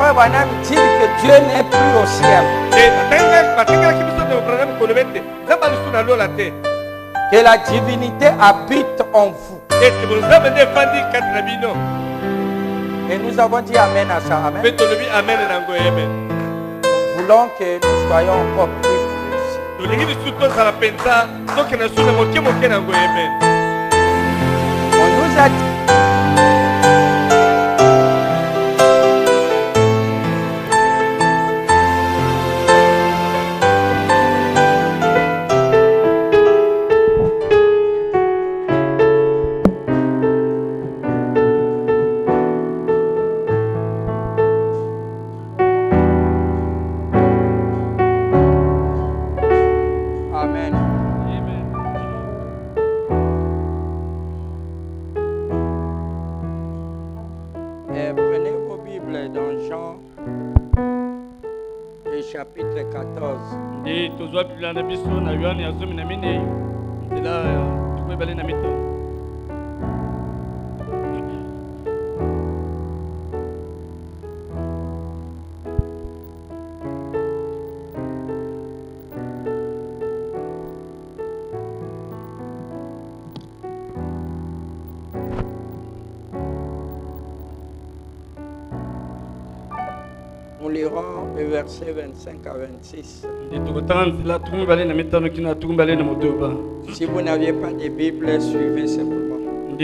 frère Branham dit que Dieu n'est plus au ciel. Que la divinité habite en vous. Et nous avons dit Amen à ça. Amen. Nous voulons que nous soyons encore plus précis. On nous a dit. Chapitre 14. Nous lirons le verset 25 à 26. Si vous n'aviez pas de Bible, suivez simplement.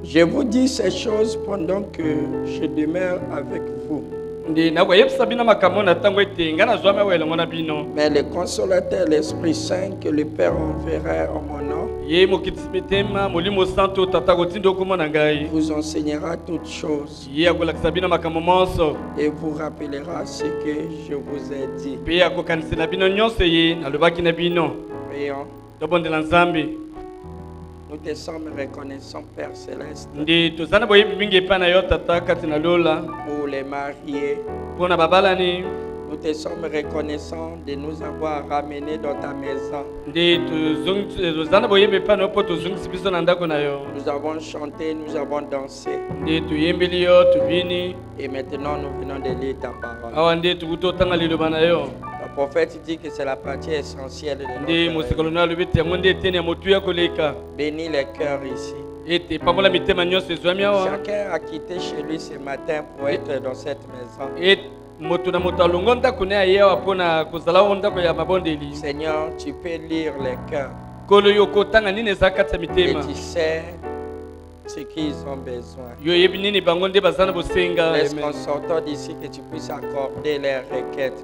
Je vous dis ces choses pendant que je demeure avec vous. Mais le consolateur, l'Esprit Saint que le Père enverra en mon nom, vous enseignera toutes choses et vous rappellera ce que je vous ai dit. Prions. Nous te sommes reconnaissants, Père Céleste, pour les mariés. Nous te sommes reconnaissants de nous avoir ramenés dans ta maison. Nous avons chanté, nous avons dansé. Et maintenant nous venons de lire ta parole. Le prophète dit que c'est la partie essentielle de notre vie. Bénis les cœurs ici. Chacun a quitté chez lui ce matin pour être dans cette maison. Seigneur, tu peux lire les cœurs. Et tu sais ce qu'ils ont besoin. Laisse qu'en sortant d'ici que tu puisses accorder leurs requêtes.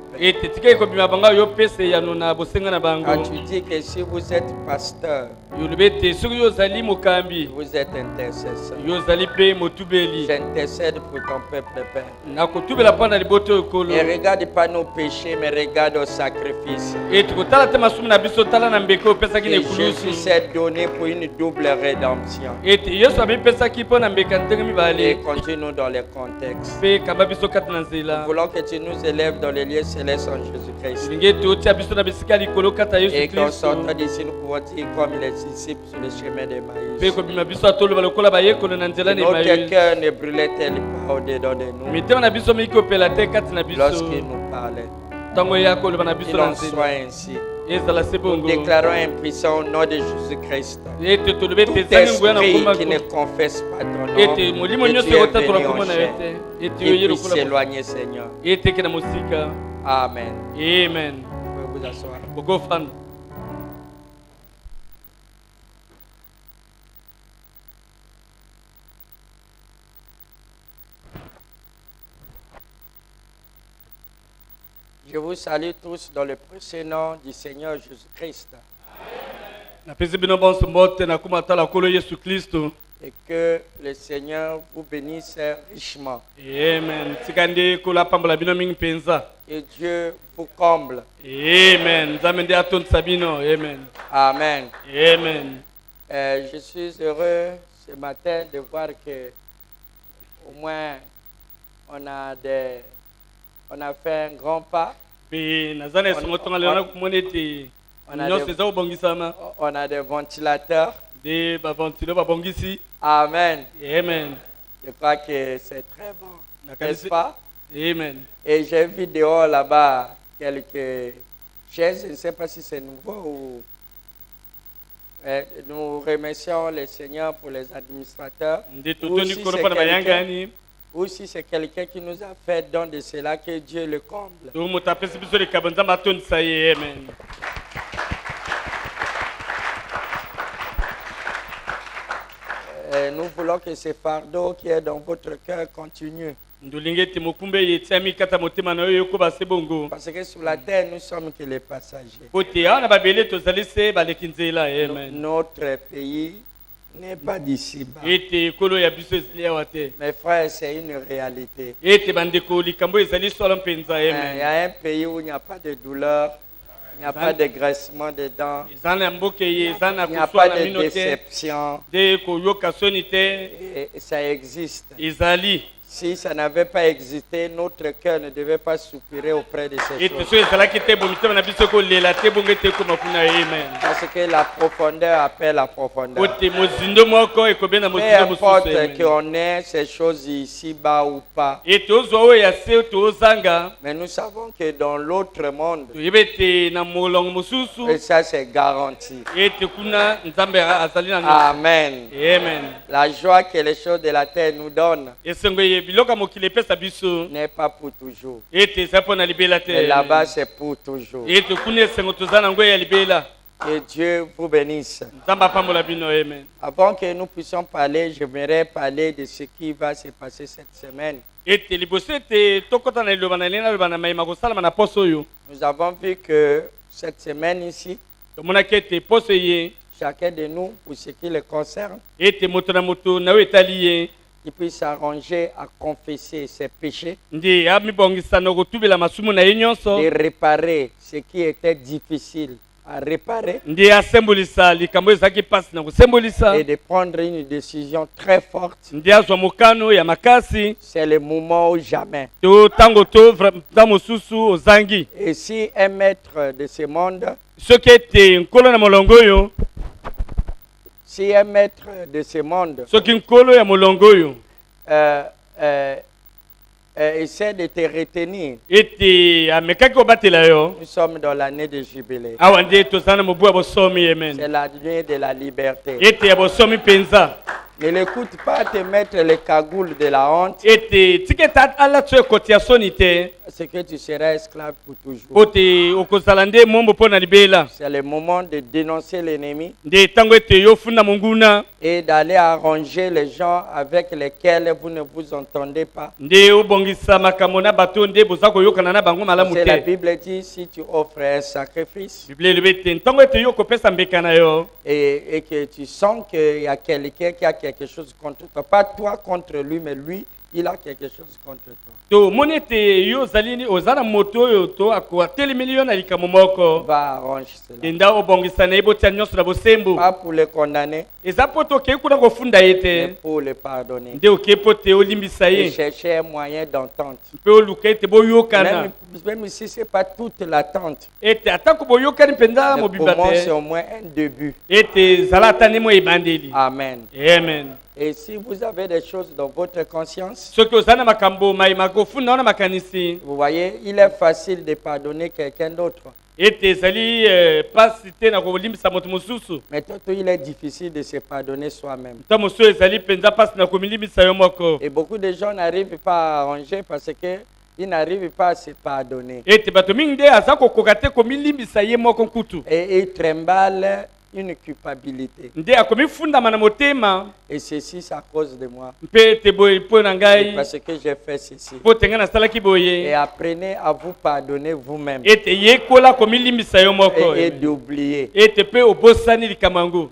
Car tu dis que si vous êtes pasteur, vous êtes intercesseur. J'intercède pour ton peuple, Père. Et regarde pas nos péchés, mais regarde au sacrifice. Que Jésus s'est donné pour une double rédemption. Et continue dans les contextes. Nous voulons que tu nous élèves dans les lieux célestes en Jésus-Christ. Et qu'en sortant d'ici, nous pouvons dire comme les disciples sur le chemin de Maïs. Notre cœur ne brûlait-elle pas au-dedans de nous lorsqu'il nous parlait? Qu'il en soit ainsi. Nous déclarons impuissant au nom de Jésus-Christ. Tout esprit qui ne confesse pas ton nom, que tu es venu en chair, et puisse s'éloigner, Seigneur. Amen. Amen. Vous pouvez vous asseoir. Je vous salue tous dans le précieux nom du Seigneur Jésus-Christ. Et que le Seigneur vous bénisse richement. Amen. Et Dieu vous comble. Amen. Amen. Amen. Amen. Je suis heureux ce matin de voir que au moins on a des On a fait un grand pas. On a des ventilateurs. Amen. Amen. Je crois que c'est très bon. N'est-ce pas? Amen. Et j'ai vu dehors là-bas quelques chaises. Je ne sais pas si c'est nouveau ou... nous remercions le Seigneur pour les administrateurs. Ou si c'est quelqu'un qui nous a fait don de cela, que Dieu le comble. Nous voulons que ce fardeau qui est dans votre cœur continue. Parce que sur la terre, nous sommes que les passagers. Notre pays n'est pas d'ici-bas. Mes frères, c'est une réalité. Il y a un pays où il n'y a pas de douleur, il n'y a pas de graissement de dents, il n'y a pas de déception. Et ça existe. Si ça n'avait pas existé, notre cœur ne devait pas soupirer auprès de ces choses. Parce que la profondeur appelle la profondeur. Peu importe qu'on ait ces choses ici-bas ou pas. Mais nous savons que dans l'autre monde, et ça c'est garanti. Amen. La joie que les choses de la terre nous donnent n'est pas pour toujours. Mais là-bas, c'est pour toujours. Que Dieu vous bénisse. Avant que nous puissions parler, j'aimerais parler de ce qui va se passer cette semaine. Nous avons vu que cette semaine ici, chacun de nous, pour ce qui le concerne, il puisse s'arranger à confesser ses péchés, de réparer ce qui était difficile à réparer, et de prendre une décision très forte. C'est le moment ou jamais. Et si un maître de ce monde, si un maître de ce monde essaie de te retenir, nous sommes dans l'année de jubilé. C'est l'année de la liberté. Ne l'écoute pas te mettre les cagoules de la honte. C'est que tu seras esclave pour toujours. C'est le moment de dénoncer l'ennemi et d'aller arranger les gens avec lesquels vous ne vous entendez pas. C'est la Bible dit, si tu offres un sacrifice et que tu sens qu'il y a quelqu'un qui a quelque chose contre toi, pas toi contre lui, mais lui, il a quelque chose contre toi. Va arranger cela. Pas pour le condamner, mais pour le pardonner. Et chercher un moyen d'entente. Même si ce n'est pas toute l'attente, c'est au moins un début. Amen. Amen. Et si vous avez des choses dans votre conscience, vous voyez, il est facile de pardonner quelqu'un d'autre. Mais tout, il est difficile de se pardonner soi-même. Et beaucoup de gens n'arrivent pas à arranger parce que ils n'arrivent pas à se pardonner. Et ils tremblent une culpabilité. Et ceci, c'est à cause de moi. Parce que j'ai fait ceci. Et apprenez à vous pardonner vous-même. Et d'oublier.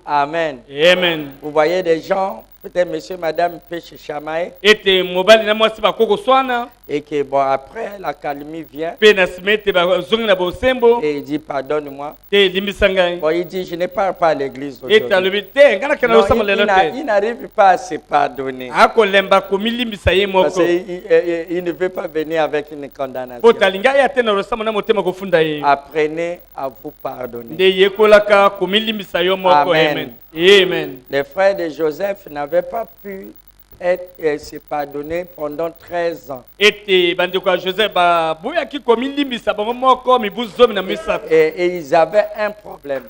Amen. Amen. Vous voyez des gens, peut-être monsieur, madame peut se chamailler. Ete mobali na mwasi bakoko swana. Et que bon, après, la calmie vient. Pe na simete bazongi na bosembo. Et il dit, pardonne-moi. Te limbisa ngai. Bon, il dit, je ne pars pas à l'église aujourd'hui. Ete alobi te ngana kana osama lelo te. Il n'arrive pas à se pardonner. Ako lemba ko milimbisa ye moko. Parce qu'il ne veut pas venir avec une condamnation. Po talinga ya te na osama na motema ko funda ye. Apprenez à vous pardonner. Nde yekolaka ko milimbisa yo moko. Amen. Amen. Les frères de Joseph n'avaient pas pu se pardonner pendant 13 ans. Et ils avaient un problème.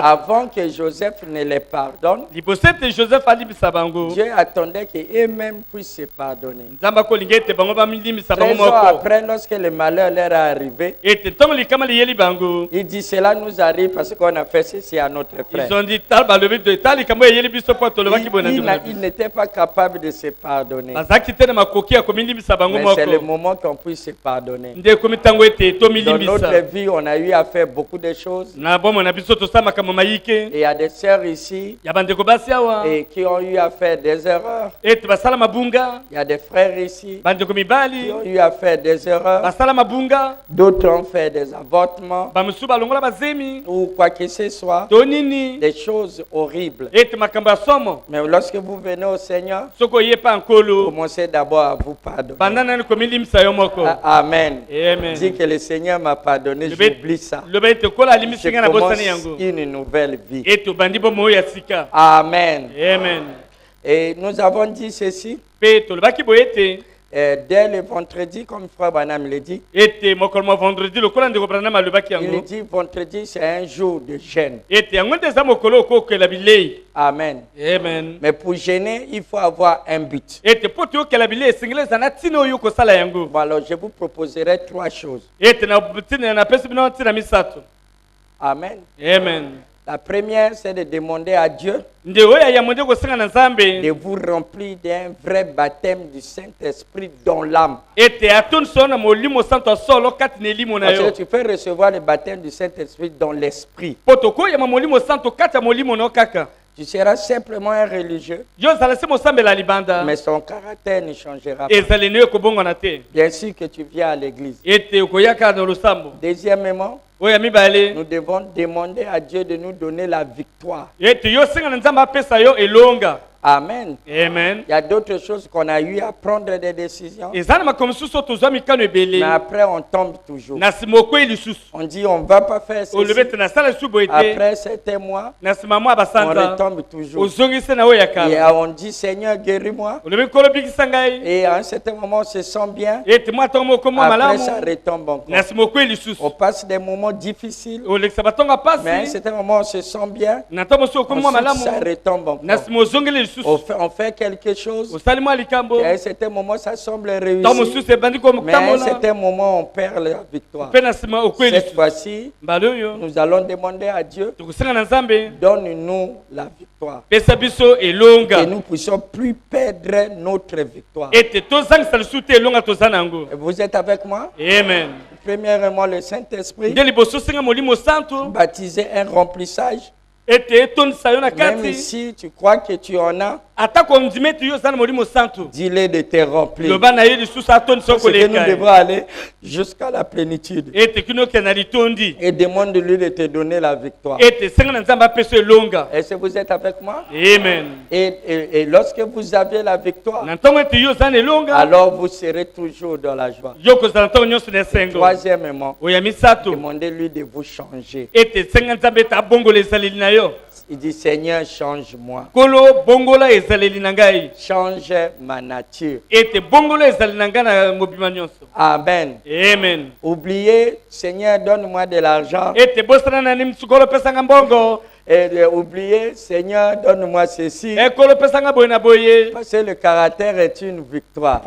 Avant que Joseph ne les pardonne, Dieu attendait qu'eux-mêmes puissent se pardonner. 13 ans après, lorsque le malheur leur est arrivé, il dit cela nous arrive parce qu'on a fait ceci à notre frère. Il n'était pas capable de se pardonner. Mais c'est le moment qu'on puisse se pardonner. Dans notre vie, on a eu à faire beaucoup de choses. Et il y a des sœurs ici et qui ont eu à faire des erreurs. Il y a des frères ici qui ont eu à faire des erreurs. D'autres ont fait des avortements ou quoi que ce soit. Des choses horribles. Mais lorsque vous venez au Seigneur, commencez d'abord à vous pardonner. Amen. Dis que le Seigneur m'a pardonné, j'oublie ça. Je commence une nouvelle vie. Amen. Et nous avons dit ceci. Dès le vendredi, comme Frère Branham l'a dit, il dit vendredi c'est un jour de jeûne. Amen. Mais pour jeûner, il faut avoir un but. Bon, alors je vous proposerai 3 choses. Amen. La première, c'est de demander à Dieu de vous remplir d'un vrai baptême du Saint-Esprit dans l'âme. Parce que tu peux recevoir le baptême du Saint-Esprit dans l'esprit. Tu seras simplement un religieux, mais son caractère ne changera pas. Bien sûr que tu viens à l'église. Deuxièmement, nous devons demander à Dieu de nous donner la victoire. Amen. Il y a d'autres choses qu'on a eu à prendre des décisions. Mais après, on tombe toujours. On dit on ne va pas faire ceci. Après certains mois, on retombe toujours. Et on dit Seigneur, guéris-moi. Et à un certain moment, on se sent bien. Après, ça retombe encore. On passe des moments difficiles. Mais à un certain moment, on se sent bien. Ensuite, ça retombe encore. On fait quelque chose. Et à un certain moment, ça semble réussir. Mais à un certain moment, on perd la victoire. Cette fois-ci, nous allons demander à Dieu, donne-nous la victoire. Que nous puissions plus perdre notre victoire. Vous êtes avec moi? Amen. Premièrement, le Saint-Esprit, baptiser un remplissage. Même si tu crois que tu en as, dis-le de te remplir. Parce que nous devons aller jusqu'à la plénitude. Et demande-lui de te donner la victoire. Est-ce que vous êtes avec moi? Amen. Et lorsque vous avez la victoire, alors vous serez toujours dans la joie. Troisièmement, demandez-lui de vous changer. Il dit Seigneur, change-moi. Change ma nature. Amen. Oubliez, Seigneur, donne-moi de l'argent. Et oubliez, Seigneur, donne-moi ceci. Parce que le caractère est une victoire.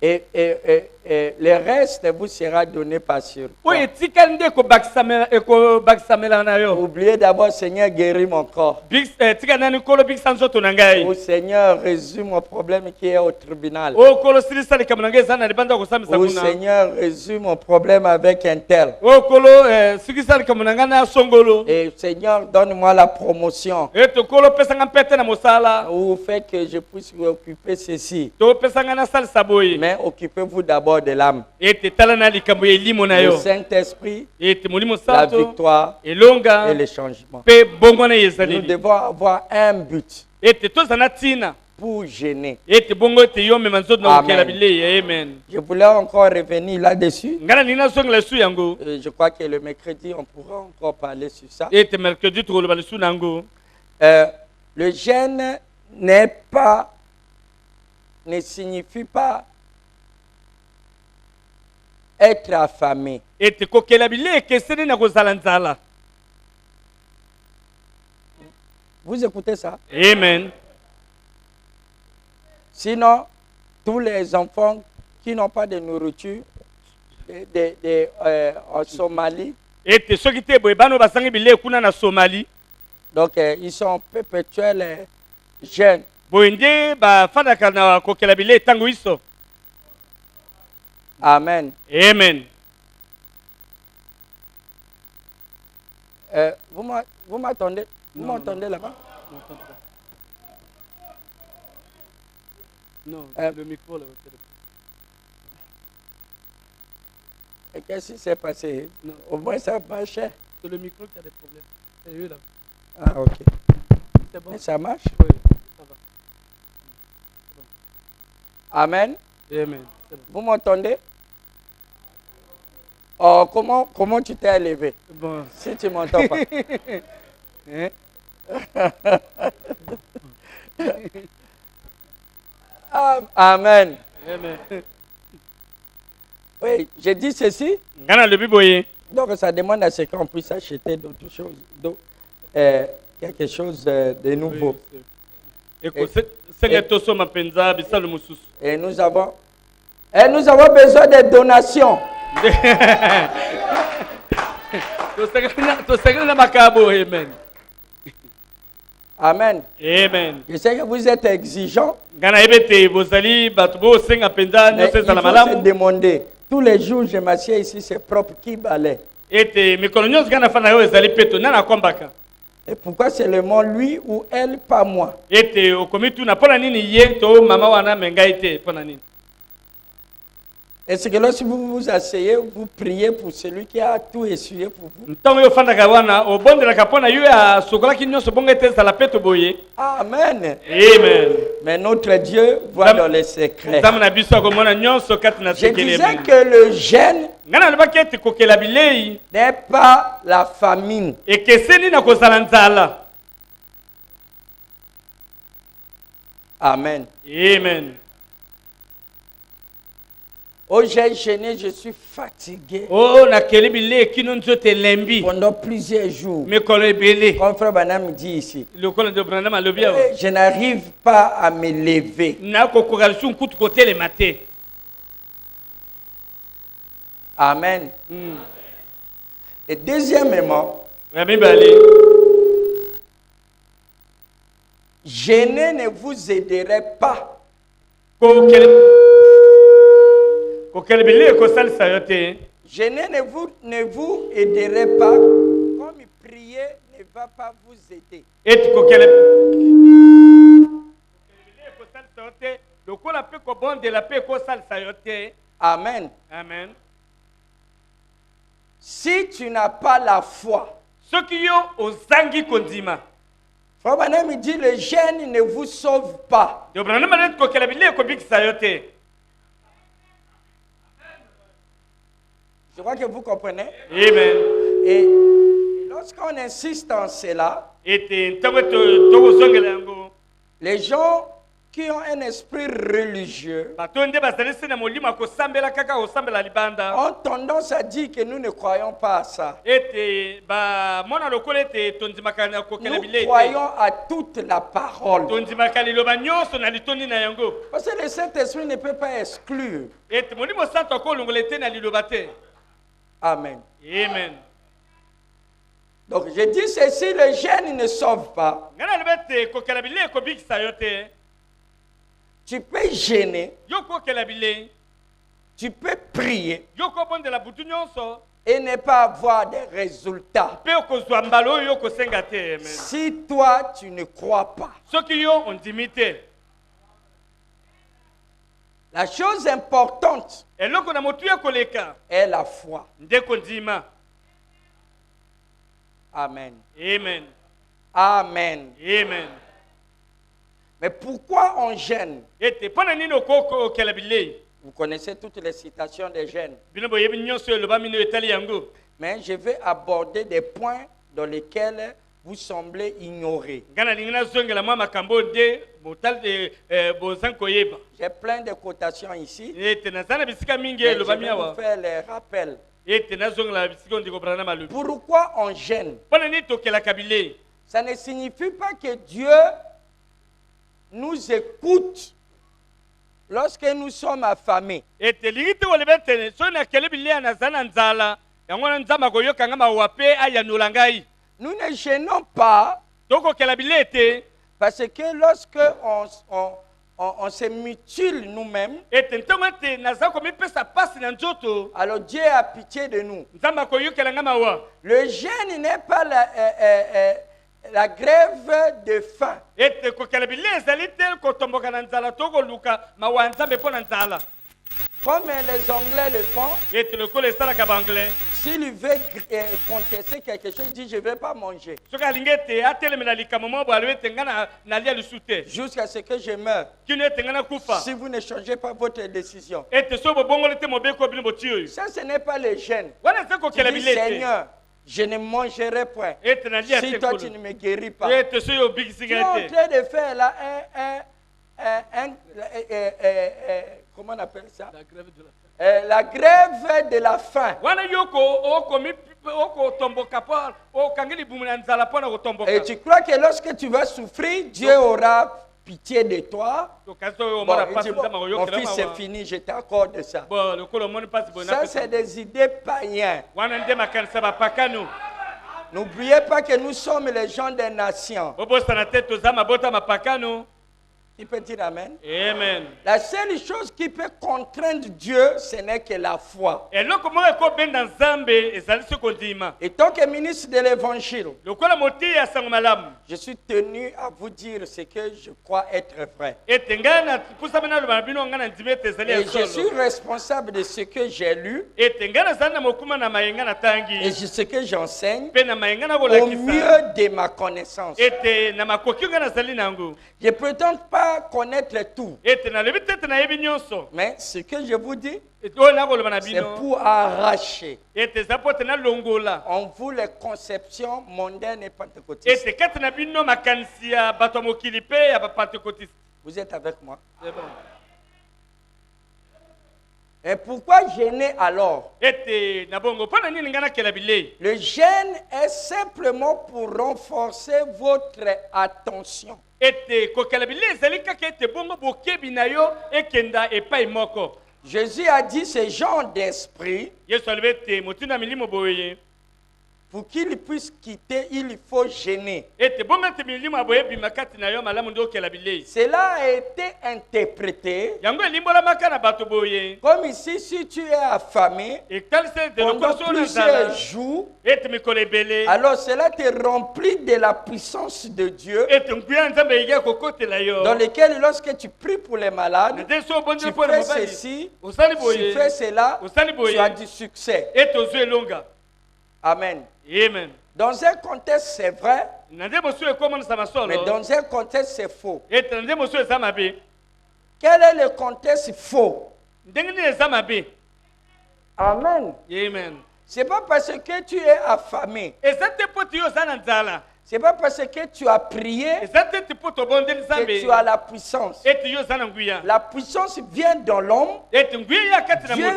Et Et le reste vous sera donné par sur. Oubliez d'abord, Seigneur, guéris mon corps. Ou Seigneur, résume mon problème qui est au tribunal. Ou Seigneur, résume mon problème avec un tel. Et Seigneur, donne-moi la promotion. Ou fait que je puisse occuper ceci. Mais occupez-vous d'abord de l'âme. Le Saint-Esprit, la victoire et le changement. Nous devons avoir un but pour gêner. Amen. Je voulais encore revenir là-dessus. Je crois que le mercredi, on pourra encore parler sur ça. Le jeûne ne signifie pas être affamé. Vous écoutez ça? Amen. Sinon, tous les enfants qui n'ont pas de nourriture en Somalie, donc ils sont perpétuels jeunes. Amen. Amen. Vous m'attendez? Vous m'entendez là-bas? Non, le micro là. Et qu'est-ce qui s'est passé? Non. Au moins ça marchait. C'est le micro qui a des problèmes. C'est eux là. Ah, ok. C'est bon. Mais ça marche? Oui, ça va. C'est bon. Amen. Amen. Bon. Vous m'entendez? Oh, comment tu t'es élevé? Bon. Si tu ne m'entends pas. Hein? Amen. Amen. Oui, j'ai dit ceci. Donc ça demande à ce qu'on puisse acheter d'autres choses, quelque chose de nouveau. Et nous avons besoin de donations. Amen. Amen. Je sais que vous êtes exigeants. Mais il faut se demander. Tous les jours, je m'assieds ici, c'est propre. Qui balaie? Et pourquoi seulement lui ou elle, pas moi? Est-ce que lorsque vous vous asseyez, vous priez pour celui qui a tout essuyé pour vous? Amen. Amen. Mais notre Dieu voit dans les secrets. Je disais que le jeûne n'est pas la famine. Amen. Amen. Oh, j'ai gêné, je suis fatigué. Pendant plusieurs jours. Comme Frère Branham dit ici. Je n'arrive pas à me lever. Amen. Et deuxièmement, gêner ne vous aiderait pas. Gêner ne vous aiderait pas, comme prier ne va pas vous aider. Amen. Amen. Si tu n'as pas la foi, Frère Branham dit le jeûne ne vous sauve pas. Je crois que vous comprenez. Amen. Et lorsqu'on insiste en cela, les gens qui ont un esprit religieux ont tendance à dire que nous ne croyons pas à ça. Nous croyons à toute la parole. Parce que le Saint-Esprit ne peut pas exclure. Amen. Amen. Donc je dis ceci, le jeûne ne sauve pas. Tu peux jeûner, tu peux prier et ne pas avoir de résultats. Si toi, tu ne crois pas. La chose importante est la foi. Amen. Amen. Amen. Amen. Mais pourquoi on gêne? Vous connaissez toutes les citations des gènes. Mais je vais aborder des points dans lesquels vous semblez ignorer. J'ai plein de quotations ici. Mais je vais vous faire les rappels. Pourquoi on gêne? Ça ne signifie pas que Dieu nous écoute lorsque nous sommes affamés. Nous ne gênons pas parce que lorsque on se mutile nous-mêmes, alors Dieu a pitié de nous. Le jeûne n'est pas la grève de faim. Comme les Anglais le font, s'il veut contester quelque chose, il dit je ne vais pas manger. Jusqu'à ce que je meure. Si vous ne changez pas votre décision. Ça, ce n'est pas le jeûne. Tu dis, Seigneur, je ne mangerai point. Si toi tu ne me guéris pas. Tu es en train de faire là comment on appelle ça? La grève de la faim. Et tu crois que lorsque tu vas souffrir, Dieu aura pitié de toi. Bon, mon fils, c'est fini, je t'accorde ça. Ça, c'est des idées païennes. N'oubliez pas que nous sommes les gens des nations. Il peut dire Amen. Amen. La seule chose qui peut contraindre Dieu, ce n'est que la foi. Et tant que ministre de l'Évangile, je suis tenu à vous dire ce que je crois être vrai. Et je suis responsable de ce que j'ai lu et de ce que j'enseigne au mieux de ma connaissance. Je ne prétends pas connaître tout. Mais ce que je vous dis, c'est pour arracher en vous les conceptions mondaines et pentecôtistes. Vous êtes avec moi? C'est bon. Et pourquoi gêner alors? Le jeûne est simplement pour renforcer votre attention. Jésus a dit ces gens d'esprit, pour qu'ils puissent quitter, il faut gêner. Cela a été interprété comme ici, si tu es affamé pendant plusieurs jours, alors cela te remplit de la puissance de Dieu, dans lequel lorsque tu pries pour les malades, tu fais ceci, tu fais cela, tu as du succès. Amen. Amen. Dans un contexte, c'est vrai, mais dans un contexte, c'est faux. Quel est le contexte faux? Amen. Amen. Ce n'est pas parce que tu es affamé Ce n'est pas parce que tu as prié que tu as la puissance. La puissance vient dans l'homme. Dieu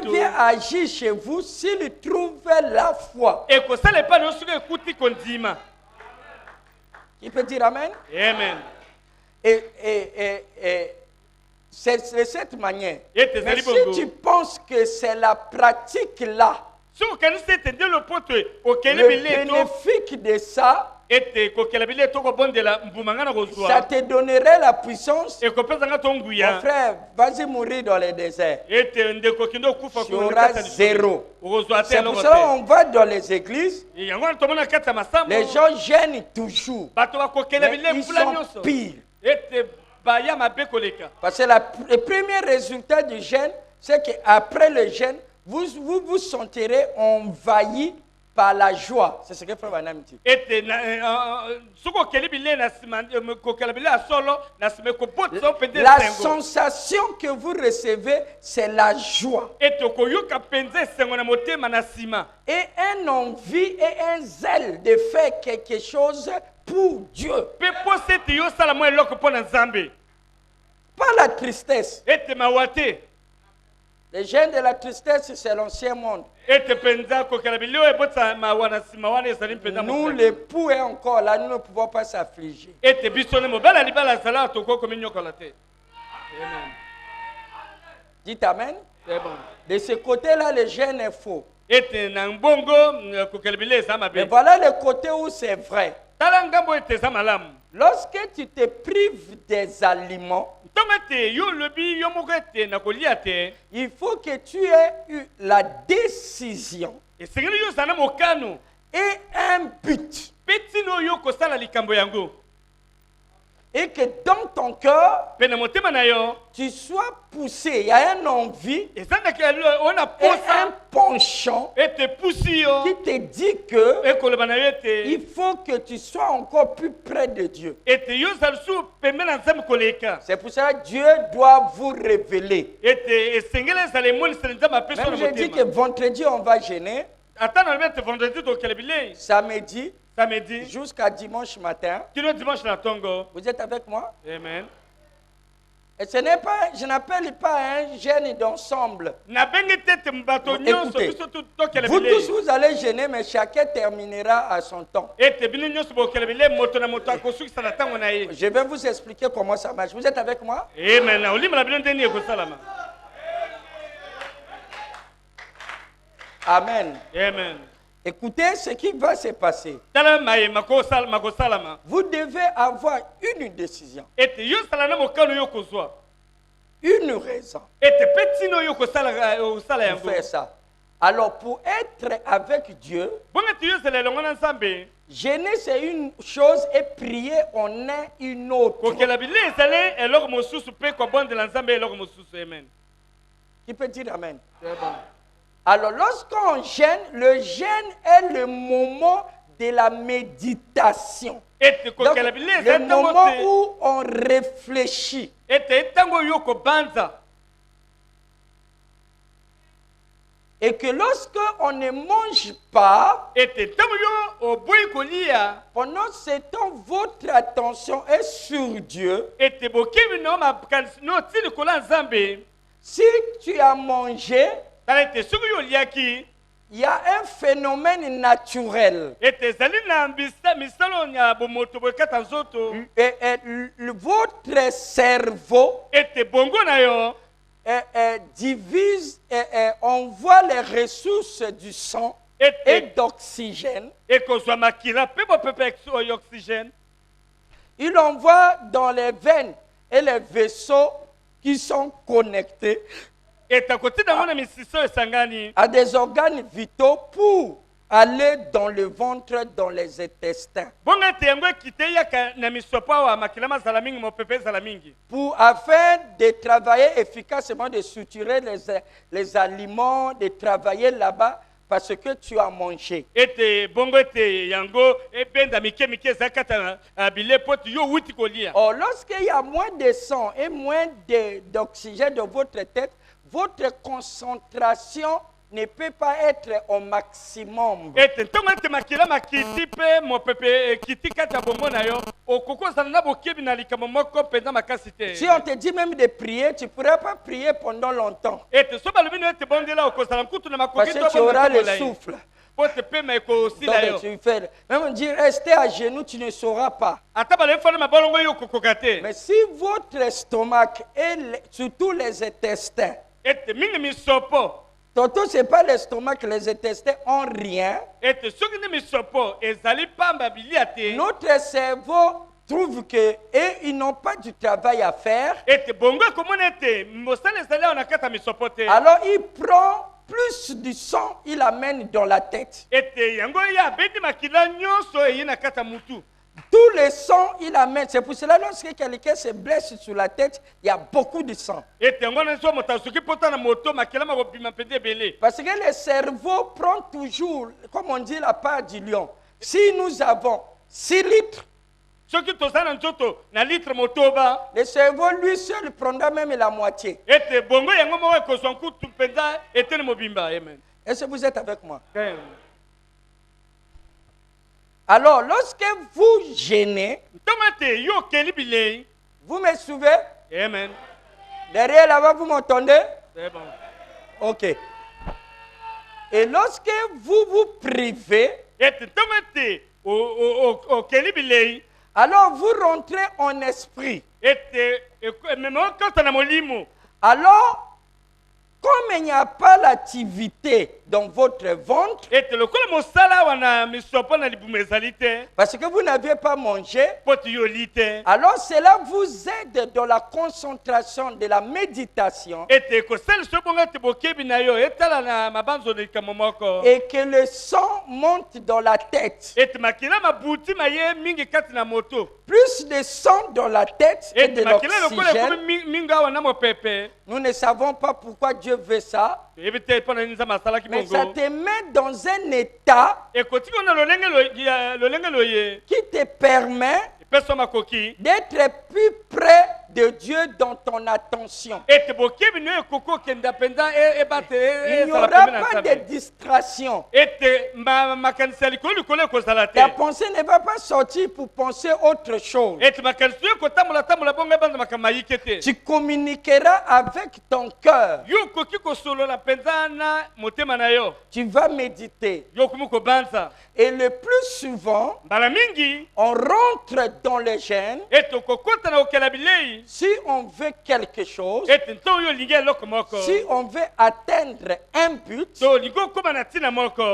vient agir chez vous s'il trouve la foi. Qui peut dire Amen? Amen. Et c'est de cette manière. Mais si tu penses que c'est la pratique là, le bénéfice de ça, ça te donnerait la puissance. Mon frère, vas-y mourir dans le désert. Tu auras zéro. C'est pour ça qu'on va dans les églises. Les gens gênent toujours. Mais ils sont pires. Parce que le premier résultat du jeûne, c'est qu'après le jeûne, vous vous sentirez envahi par la joie. C'est ce que Frère Branham dit. La sensation que vous recevez, c'est la joie. Et un envie et un zèle de faire quelque chose pour Dieu. Pas la tristesse. Les gènes de la tristesse, c'est l'ancien monde. Nous, les poux, est encore là, nous ne pouvons pas s'affliger. Dites Amen. De ce côté-là, le gène est faux. Mais voilà le côté où c'est vrai. Lorsque tu te prives des aliments, il faut que tu aies eu la décision et un but. Et que dans ton cœur, tu sois poussé. Il y a un envie et un penchant qui te dit que il faut que tu sois encore plus près de Dieu. C'est pour ça que Dieu doit vous révéler. Même je dis que vendredi, on va jeûner. Samedi. Jusqu'à dimanche matin. Vous êtes avec moi? Amen. Et ce n'est pas, je n'appelle pas un jeûne d'ensemble. Écoutez, vous tous vous allez jeûner, mais chacun terminera à son temps. Je vais vous expliquer comment ça marche. Vous êtes avec moi? Amen. Amen. Amen. Écoutez ce qui va se passer. Vous devez avoir une décision. Une raison. Pour faire ça. Alors, pour être avec Dieu, jeûner c'est une chose et prier en est une autre. Qui peut dire Amen? Alors, lorsqu'on jeûne, le jeûne est le moment de la méditation. Donc, le moment où on réfléchit. Et que lorsqu'on ne mange pas, pendant ce temps, votre attention est sur Dieu. Si tu as mangé, il y a un phénomène naturel. Et votre cerveau divise et envoie les ressources du sang et d'oxygène. Il envoie dans les veines et les vaisseaux qui sont connectés à des organes vitaux pour aller dans le ventre, dans les intestins. Afin de travailler efficacement, de suturer les aliments, de travailler là-bas, parce que tu as mangé. Or, lorsqu'il y a moins de sang et moins d'oxygène dans votre tête, votre concentration ne peut pas être au maximum. Si on te dit même de prier, tu ne pourras pas prier pendant longtemps. Parce que tu auras le souffle. Donc, tu fais, même dire rester à genoux, tu ne sauras pas. Mais si votre estomac et surtout les intestins, Toto, ce n'est pas l'estomac, les intestins ont rien. Notre cerveau trouve que ils n'ont pas du travail à faire. Alors il prend plus du sang, il amène dans la tête. Tout le sang, il amène. C'est pour cela que lorsque quelqu'un se blesse sur la tête, il y a beaucoup de sang. Parce que le cerveau prend toujours, comme on dit, la part du lion. Si nous avons 6 litres, le cerveau lui seul prendra même la moitié. Est-ce que vous êtes avec moi? Alors, lorsque vous gênez, vous me suivez? Amen. Derrière là-bas, vous m'entendez? C'est bon. Ok. Et lorsque vous vous privez, alors vous rentrez en esprit. Alors, comme il n'y a pas l'activité dans votre ventre, parce que vous n'avez pas mangé, alors cela vous aide dans la concentration de la méditation et que le sang monte dans la tête. Plus de sang dans la tête et de l'oxygène. Nous ne savons pas pourquoi Dieu veut ça. Mais ça te met dans un état qui te permet d'être plus près de Dieu dans ton attention. Il n'y aura pas de distraction. Ta pensée ne va pas sortir pour penser autre chose. Tu communiqueras avec ton cœur. Tu vas méditer. Et le plus souvent, on rentre dans le jeûne si on veut quelque chose, si on veut atteindre un but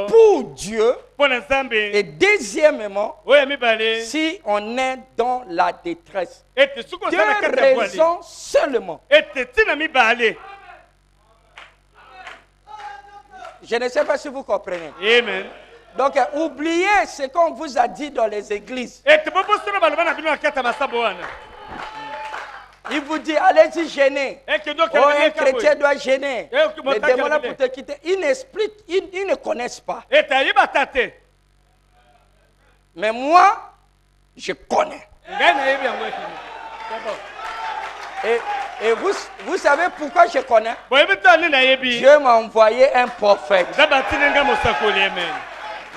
pour Dieu, et deuxièmement, si on est dans la détresse. 2 raisons seulement. Je ne sais pas si vous comprenez. Amen. Donc, oubliez ce qu'on vous a dit dans les églises. Il vous dit, allez-y gêner. Oh, un chrétien doit gêner. Les démons là pour te quitter. Ils n'expliquent, ils ne connaissent pas. Mais moi, je connais. Et vous savez pourquoi je connais? Dieu m'a envoyé un prophète.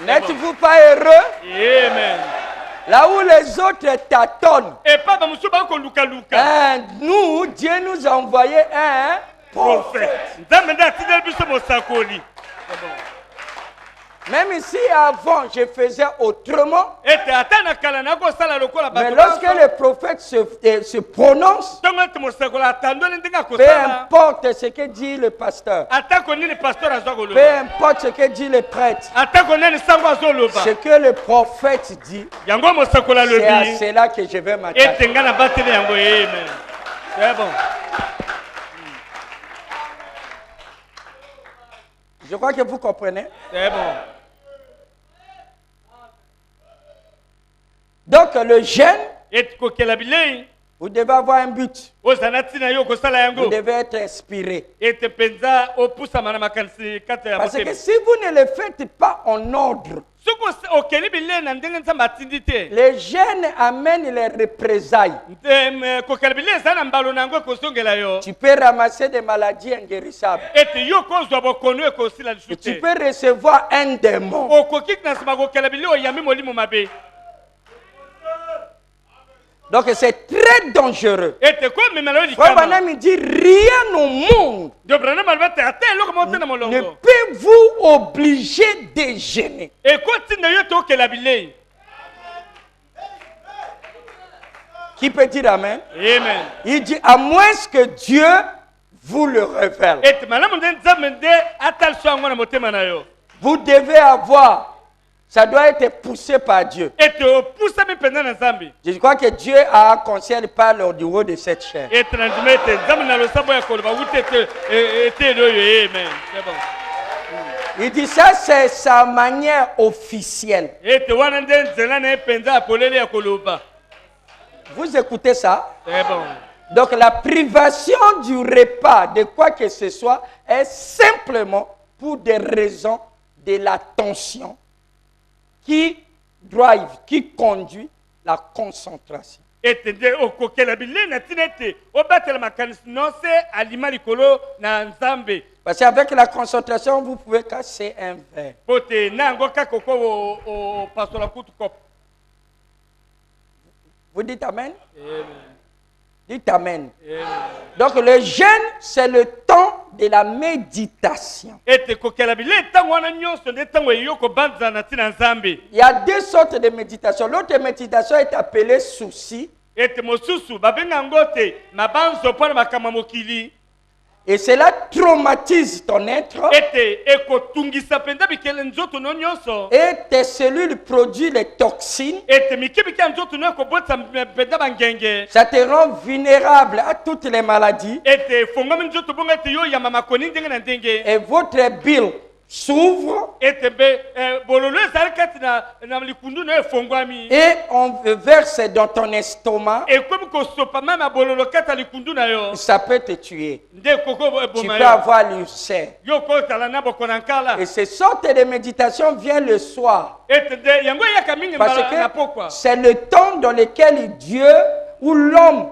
N'êtes-vous pas heureux? Amen. Là où les autres tâtonnent, nous, Dieu nous a envoyé un prophète. Même si avant je faisais autrement, mais lorsque le prophète se prononce, peu importe ce que dit le pasteur, peu importe ce que dit le prêtre, ce que le prophète dit, c'est à cela que je vais m'attacher. Je crois que vous comprenez. C'est bon. Donc le jeûne Vous devez avoir un but. Vous devez être inspiré. Parce que si vous ne le faites pas en ordre, les jeunes amènent les représailles. Tu peux ramasser des maladies inguérissables. Tu peux recevoir un démon. Donc c'est très dangereux. Frère Branham dit rien au monde ne peut vous obliger de gêner. Qui peut dire amen? Amen. Il dit à moins que Dieu vous le révèle. Vous devez avoir. Ça doit être poussé par Dieu. Je crois que Dieu a un conseil par le niveau de cette chair. Il dit ça, c'est sa manière officielle. Vous écoutez ça? Donc la privation du repas de quoi que ce soit est simplement pour des raisons de l'attention qui conduit la concentration. Parce qu'avec la concentration, vous pouvez casser un verre. Vous dites amen? Amen. Dites amen. Amen. Donc le jeûne, c'est le temps de la méditation. Il y a deux sortes de méditation. L'autre méditation est appelée souci. Et cela traumatise ton être. Et tes cellules produisent les toxines. Ça te rend vulnérable à toutes les maladies. Et votre bile s'ouvre. Et on verse dans ton estomac. Ça peut te tuer. Tu peux avoir l'ulcère. Et ces sortes de méditation viennent le soir. Parce que c'est le temps dans lequel Dieu ou l'homme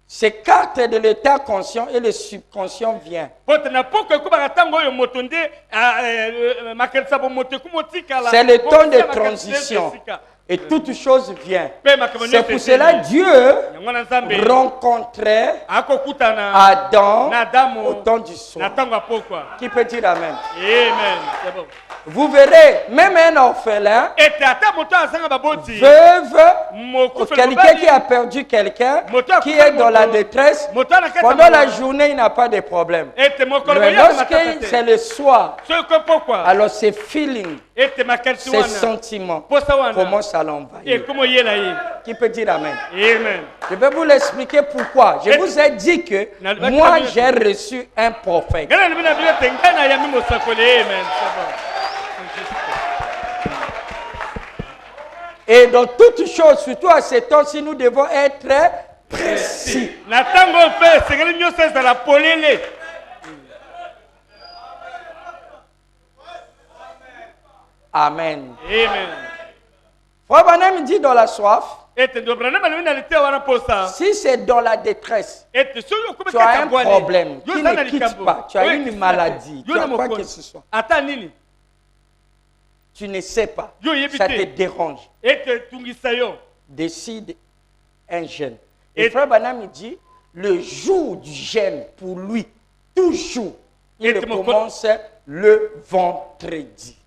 s'écarte de l'état conscient et le subconscient vient. C'est le temps de transition. Et toute chose vient. C'est pour cela Dieu rencontrait Adam au temps du soir. Qui peut dire amen? Amen. Vous verrez, même un orphelin, veuve, ou quelqu'un qui a perdu quelqu'un, qui est dans la détresse, pendant la journée, il n'a pas de problème. Mais lorsque c'est le soir, alors ces feelings, ces sentiments commencent à l'envahir. Qui peut dire amen? Amen. Je vais vous l'expliquer pourquoi. Je vous ai dit que moi, j'ai reçu un prophète. Et dans toutes choses, surtout à ce temps-ci, nous devons être précis. Amen. Amen. Frère Branham dit dans la soif, si c'est dans la détresse, tu as un problème qui ne quitte pas, tu as une maladie, tu as quoi que ce soit. Tu ne sais pas, ça te dérange. Décide un jeûne. Et Frère Branham dit, le jour du jeûne, pour lui, toujours, il commence le vendredi.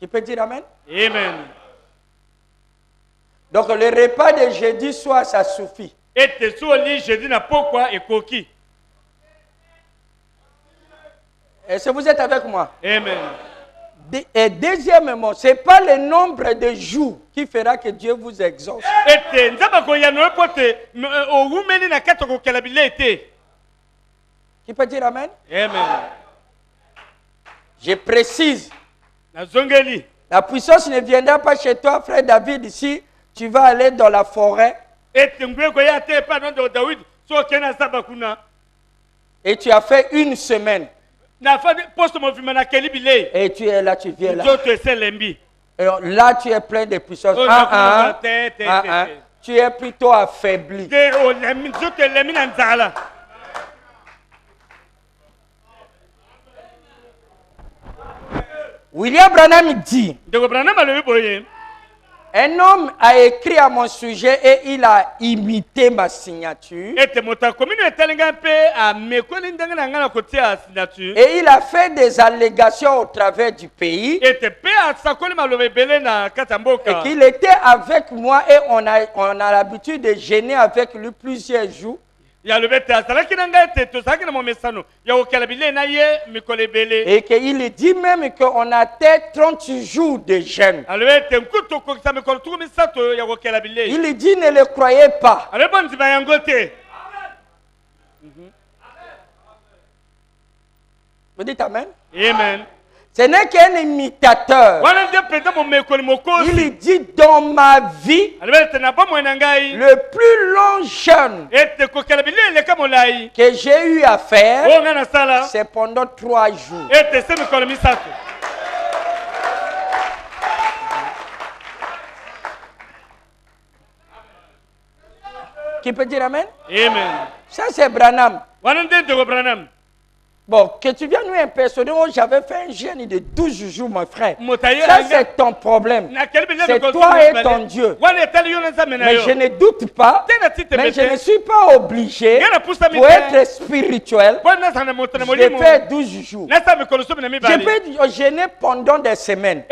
Tu peux dire amen? Amen. Donc le repas de jeudi soir, ça suffit. Est-ce que vous êtes avec moi? Amen. Et deuxièmement, ce n'est pas le nombre de jours qui fera que Dieu vous exauce. Qui peut dire amen? Amen. Je précise. La puissance ne viendra pas chez toi, frère David, ici. Tu vas aller dans la forêt. Et tu as fait une semaine. Et tu es là, tu viens là. Et là, tu es plein de puissance. Tu es plutôt affaibli. William Branham dit, un homme a écrit à mon sujet et il a imité ma signature. Et il a fait des allégations au travers du pays. Et qu'il était avec moi et on a l'habitude de jeûner avec lui plusieurs jours. Et qu'il dit même qu'on a atteint 30 jours de jeûne. Il dit ne le croyez pas. Vous dites amen? Amen. Ce n'est qu'un imitateur. Il dit dans ma vie, le plus long jeûne que j'ai eu à faire, c'est pendant 3 jours. Qui peut dire amen? Amen. Ça c'est Branham. Bon, que tu viennes nous impersonner, j'avais fait un jeûne de 12 jours, mon frère. Ça, c'est ton problème. C'est toi et ton Dieu. Mais je ne doute pas, mais je ne suis pas obligé pour être spirituel de faire 12 jours. Je peux jeûner pendant des semaines.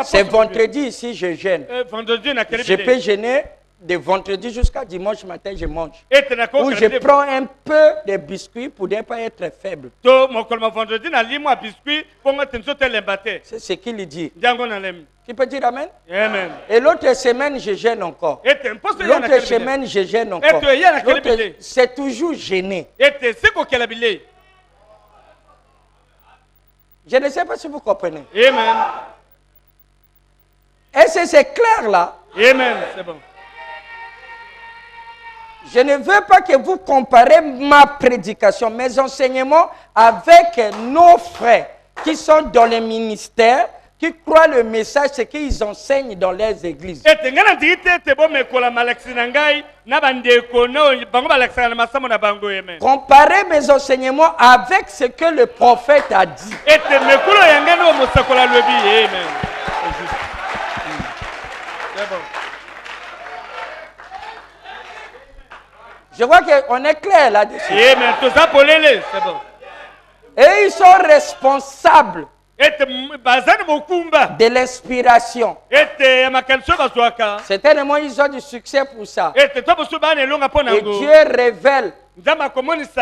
C'est vendredi ici, je jeûne. Je peux jeûner de vendredi jusqu'à dimanche matin, je mange. Ou je prends un peu de biscuits pour ne pas être faible. C'est ce qu'il dit. Tu peux dire amen? Amen. Et l'autre semaine, je gêne encore. L'autre semaine, je gêne encore. C'est toujours gêné. Je ne sais pas si vous comprenez. Amen. Est-ce que c'est clair là? Amen. C'est bon. Je ne veux pas que vous comparez ma prédication, mes enseignements avec nos frères qui sont dans les ministères, qui croient le message, ce qu'ils enseignent dans les églises. Comparez mes enseignements avec ce que le prophète a dit. Je vois qu'on est clair là-dessus. Et ils sont responsables de l'inspiration. Certainement, ils ont du succès pour ça. Et Dieu révèle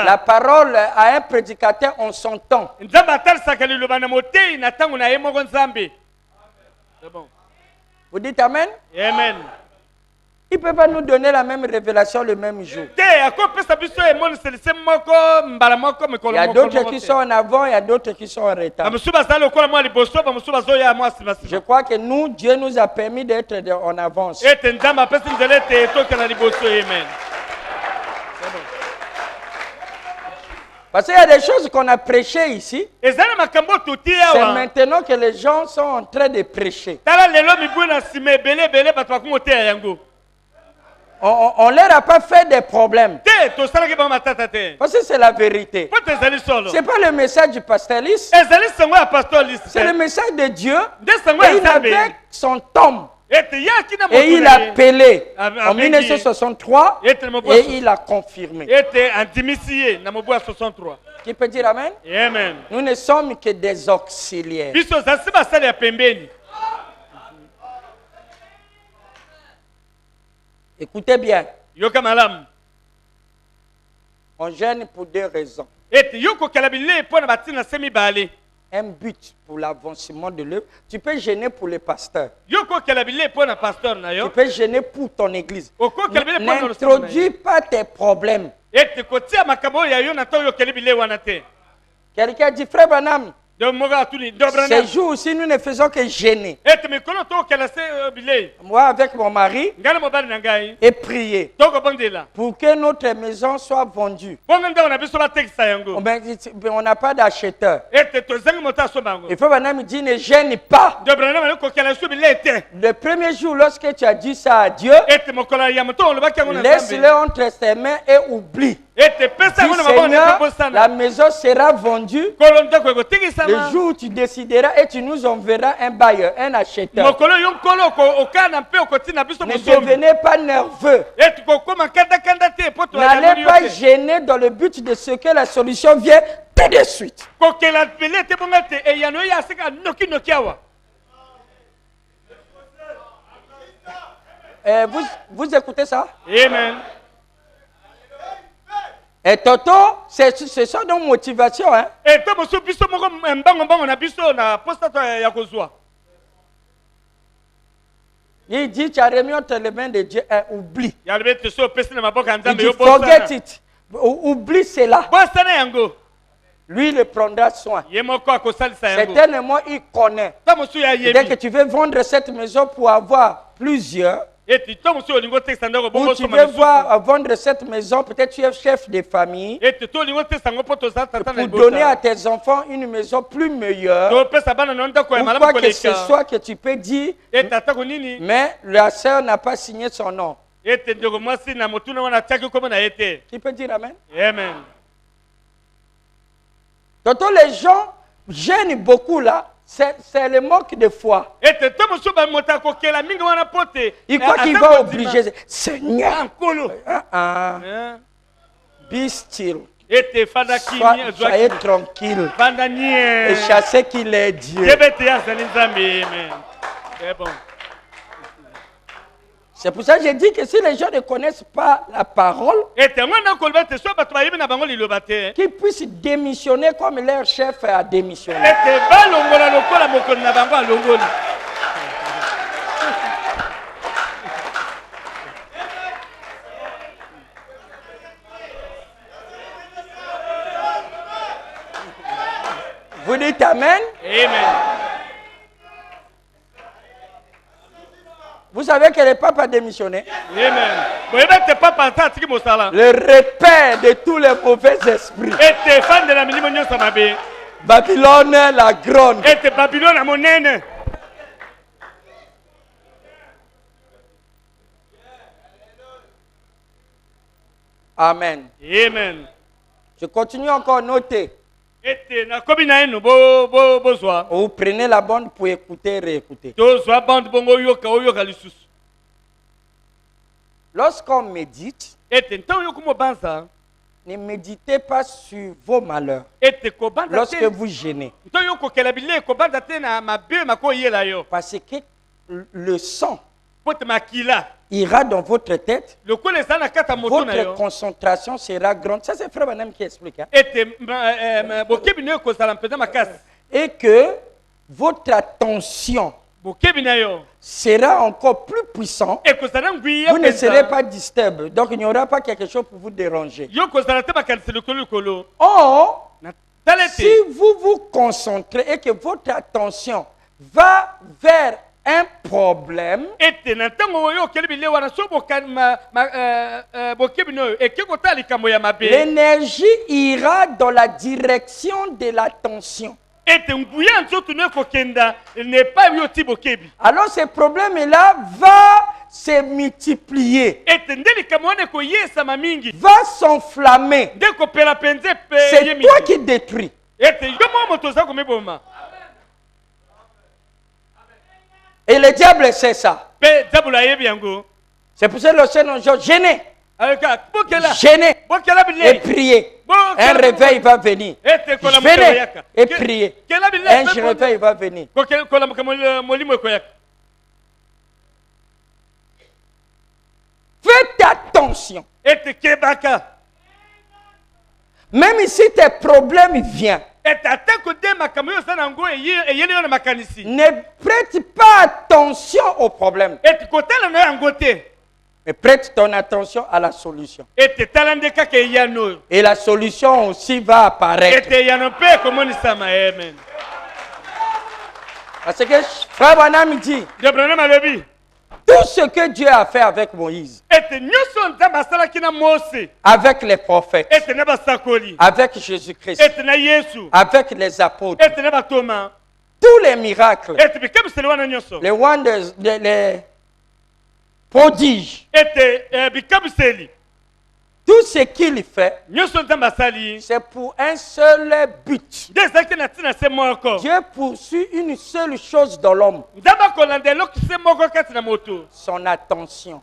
la parole à un prédicateur en son temps. Vous dites amen? Amen. Il ne peut pas nous donner la même révélation le même jour. Il y a d'autres qui sont en avant, il y a d'autres qui sont en retard. Je crois que nous, Dieu nous a permis d'être en avance. Parce qu'il y a des choses qu'on a prêchées ici. C'est maintenant que les gens sont en train de prêcher. On ne leur a pas fait des problèmes. Parce que c'est la vérité. Ce n'est pas le message du pastoraliste. C'est le message de Dieu. Et il avait son tombe. Et il a appelé en 1963 et il a confirmé. Qui peut dire amen? Amen. Nous ne sommes que des auxiliaires. Écoutez bien. On gêne pour 2 raisons. Un but pour l'avancement de l'œuvre. Tu peux gêner pour le pasteur. Tu peux gêner pour ton église. N'introduis pas tes problèmes. Quelqu'un dit, frère Branham, Ces jours aussi, nous ne faisons que gêner. Moi, avec mon mari, et prier pour que notre maison soit vendue. On n'a pas d'acheteur. Il faut maintenant me dire, ne gêne pas. Le premier jour, lorsque tu as dit ça à Dieu, laisse-le entre ses mains et oublie. Seigneur, la maison sera vendue. Le jour où tu décideras et tu nous enverras un bailleur, un acheteur. Ne devenez pas nerveux. N'allez pas gêner dans le but de ce que la solution vienne tout de suite. Vous écoutez ça? Amen. Et Toto, c'est ça nos motivations. Hein? Il dit, tu as remis entre les mains de Dieu, oublie. Il dit, forget it. Oublie cela. Lui, il prendra soin. Certainement, il connaît. Dès que tu veux vendre cette maison pour avoir plusieurs, ou tu veux vendre cette maison, peut-être tu es chef de famille, pour donner à tes enfants une maison plus meilleure, ou quoi que ce soit que tu peux dire, mais la sœur n'a pas signé son nom. Tu peux dire amen? Amen. Quand les gens gênent beaucoup là, c'est le manque de foi. Il croit qu'il va obliger. Seigneur, be still. Soyez tranquille. Et chassez qu'il est Dieu. C'est pour ça que j'ai dit que si les gens ne connaissent pas la parole, qu'ils puissent démissionner comme leur chef a démissionné. Vous dites Amen? Amen. Vous savez que le pape a démissionné. Amen. Le repère de tous les mauvais esprits. Babylone la grande. Amen. Amen. Je continue encore à noter. Vous prenez la bande pour écouter et réécouter. Lorsqu'on médite, ne méditez pas sur vos malheurs lorsque vous gênez. Parce que le sang ira dans votre tête, votre concentration sera grande. Ça, c'est Frère Branham qui explique. Hein? Et que votre attention sera encore plus puissant. Vous ne serez pas disturbé. Donc, il n'y aura pas quelque chose pour vous déranger. Or, si vous vous concentrez et que votre attention va vers un problème, l'énergie ira dans la direction de l'attention. Alors ce problème-là va se multiplier, va s'enflammer. C'est toi qui détruis. Et le diable sait ça. C'est pour ça que le Seigneur nous gêner. Gêner et prier. Un réveil va venir. Gêner et prier. Un réveil va venir. Faites attention. Même si tes problèmes viennent, ne prête pas attention aux problèmes. Mais prête ton attention à la solution. Et la solution aussi va apparaître. Parce que Frère Branham dit, tout ce que Dieu a fait avec Moïse, avec les prophètes, avec Jésus-Christ, avec les apôtres, tous les miracles, les wonders, les prodiges, tout ce qu'il fait, c'est pour un seul but. Dieu poursuit une seule chose dans l'homme. Son attention.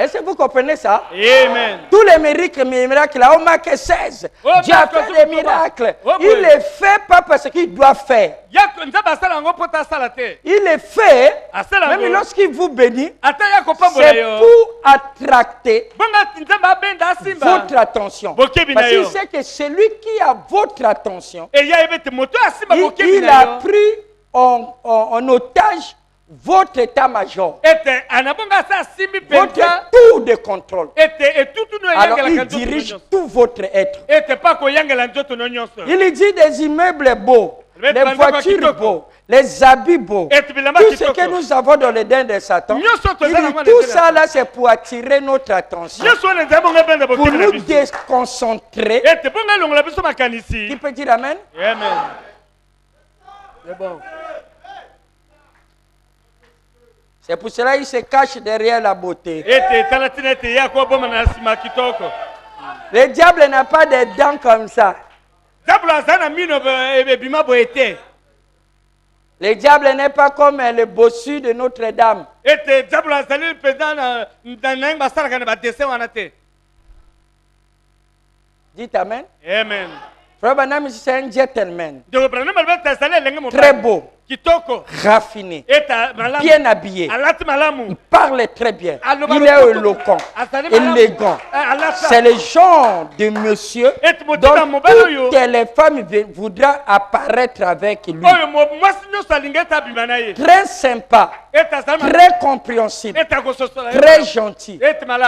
Est-ce que vous comprenez ça? Amen. Tous les miracles, là, on marque 16. Dieu a fait des miracles. Il les fait pas parce qu'il doit faire. Il les fait, même lorsqu'il vous bénit, c'est pour attracter votre attention. Parce qu'il sait que celui qui a votre attention, il a pris en otage votre état-major, votre tour de contrôle. Alors il dirige tout votre être. Il dit des immeubles beaux, les voitures beaux, les habits beaux, tout ce que nous avons dans les dents de Satan. Il dit tout ça là, c'est pour attirer notre attention, pour nous déconcentrer. Qui peut dire amen? Amen. C'est bon. C'est pour cela qu'il se cache derrière la beauté. Le diable n'a pas de dents comme ça. Le diable n'est pas comme le bossu de Notre-Dame. Dites amen. Amen. Frère Branham, c'est un gentleman. Très beau. Raffiné, bien habillé, il parle très bien, il est éloquent, élégant. C'est le genre de monsieur dont toutes les femmes voudront apparaître avec lui. Très sympa, très compréhensible, très gentil,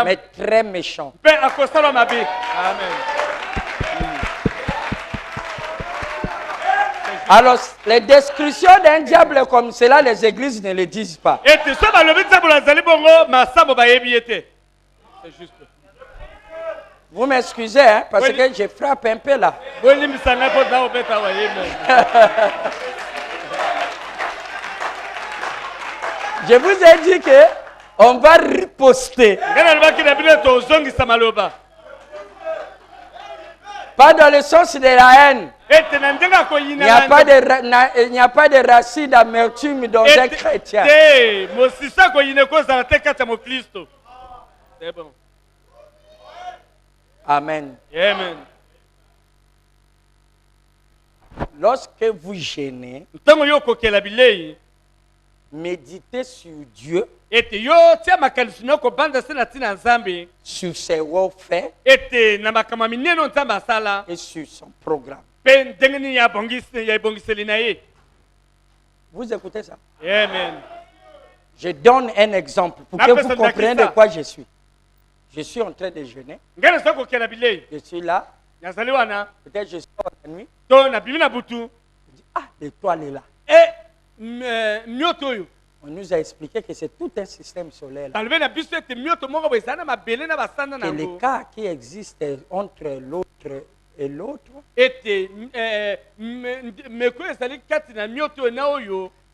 mais très méchant. Amen. Alors, les descriptions d'un diable comme cela, les églises ne le disent pas. Vous m'excusez, hein, parce que je frappe un peu là. Je vous ai dit que on va riposter. Pas dans le sens de la haine. Il n'y a pas de racine d'amertume dans un chrétien. Amen. Amen. Lorsque vous gênez, méditez sur Dieu, sur ses faits et sur son programme. Vous écoutez ça? Amen. Je donne un exemple pour que vous compreniez de quoi je suis. Je suis en train de jeûner. Je suis là. Peut-être je sors la nuit. Je dis, ah, l'étoile est là. On nous a expliqué que c'est tout un système solaire là. Que l'écart qui existe entre l'autre et l'autre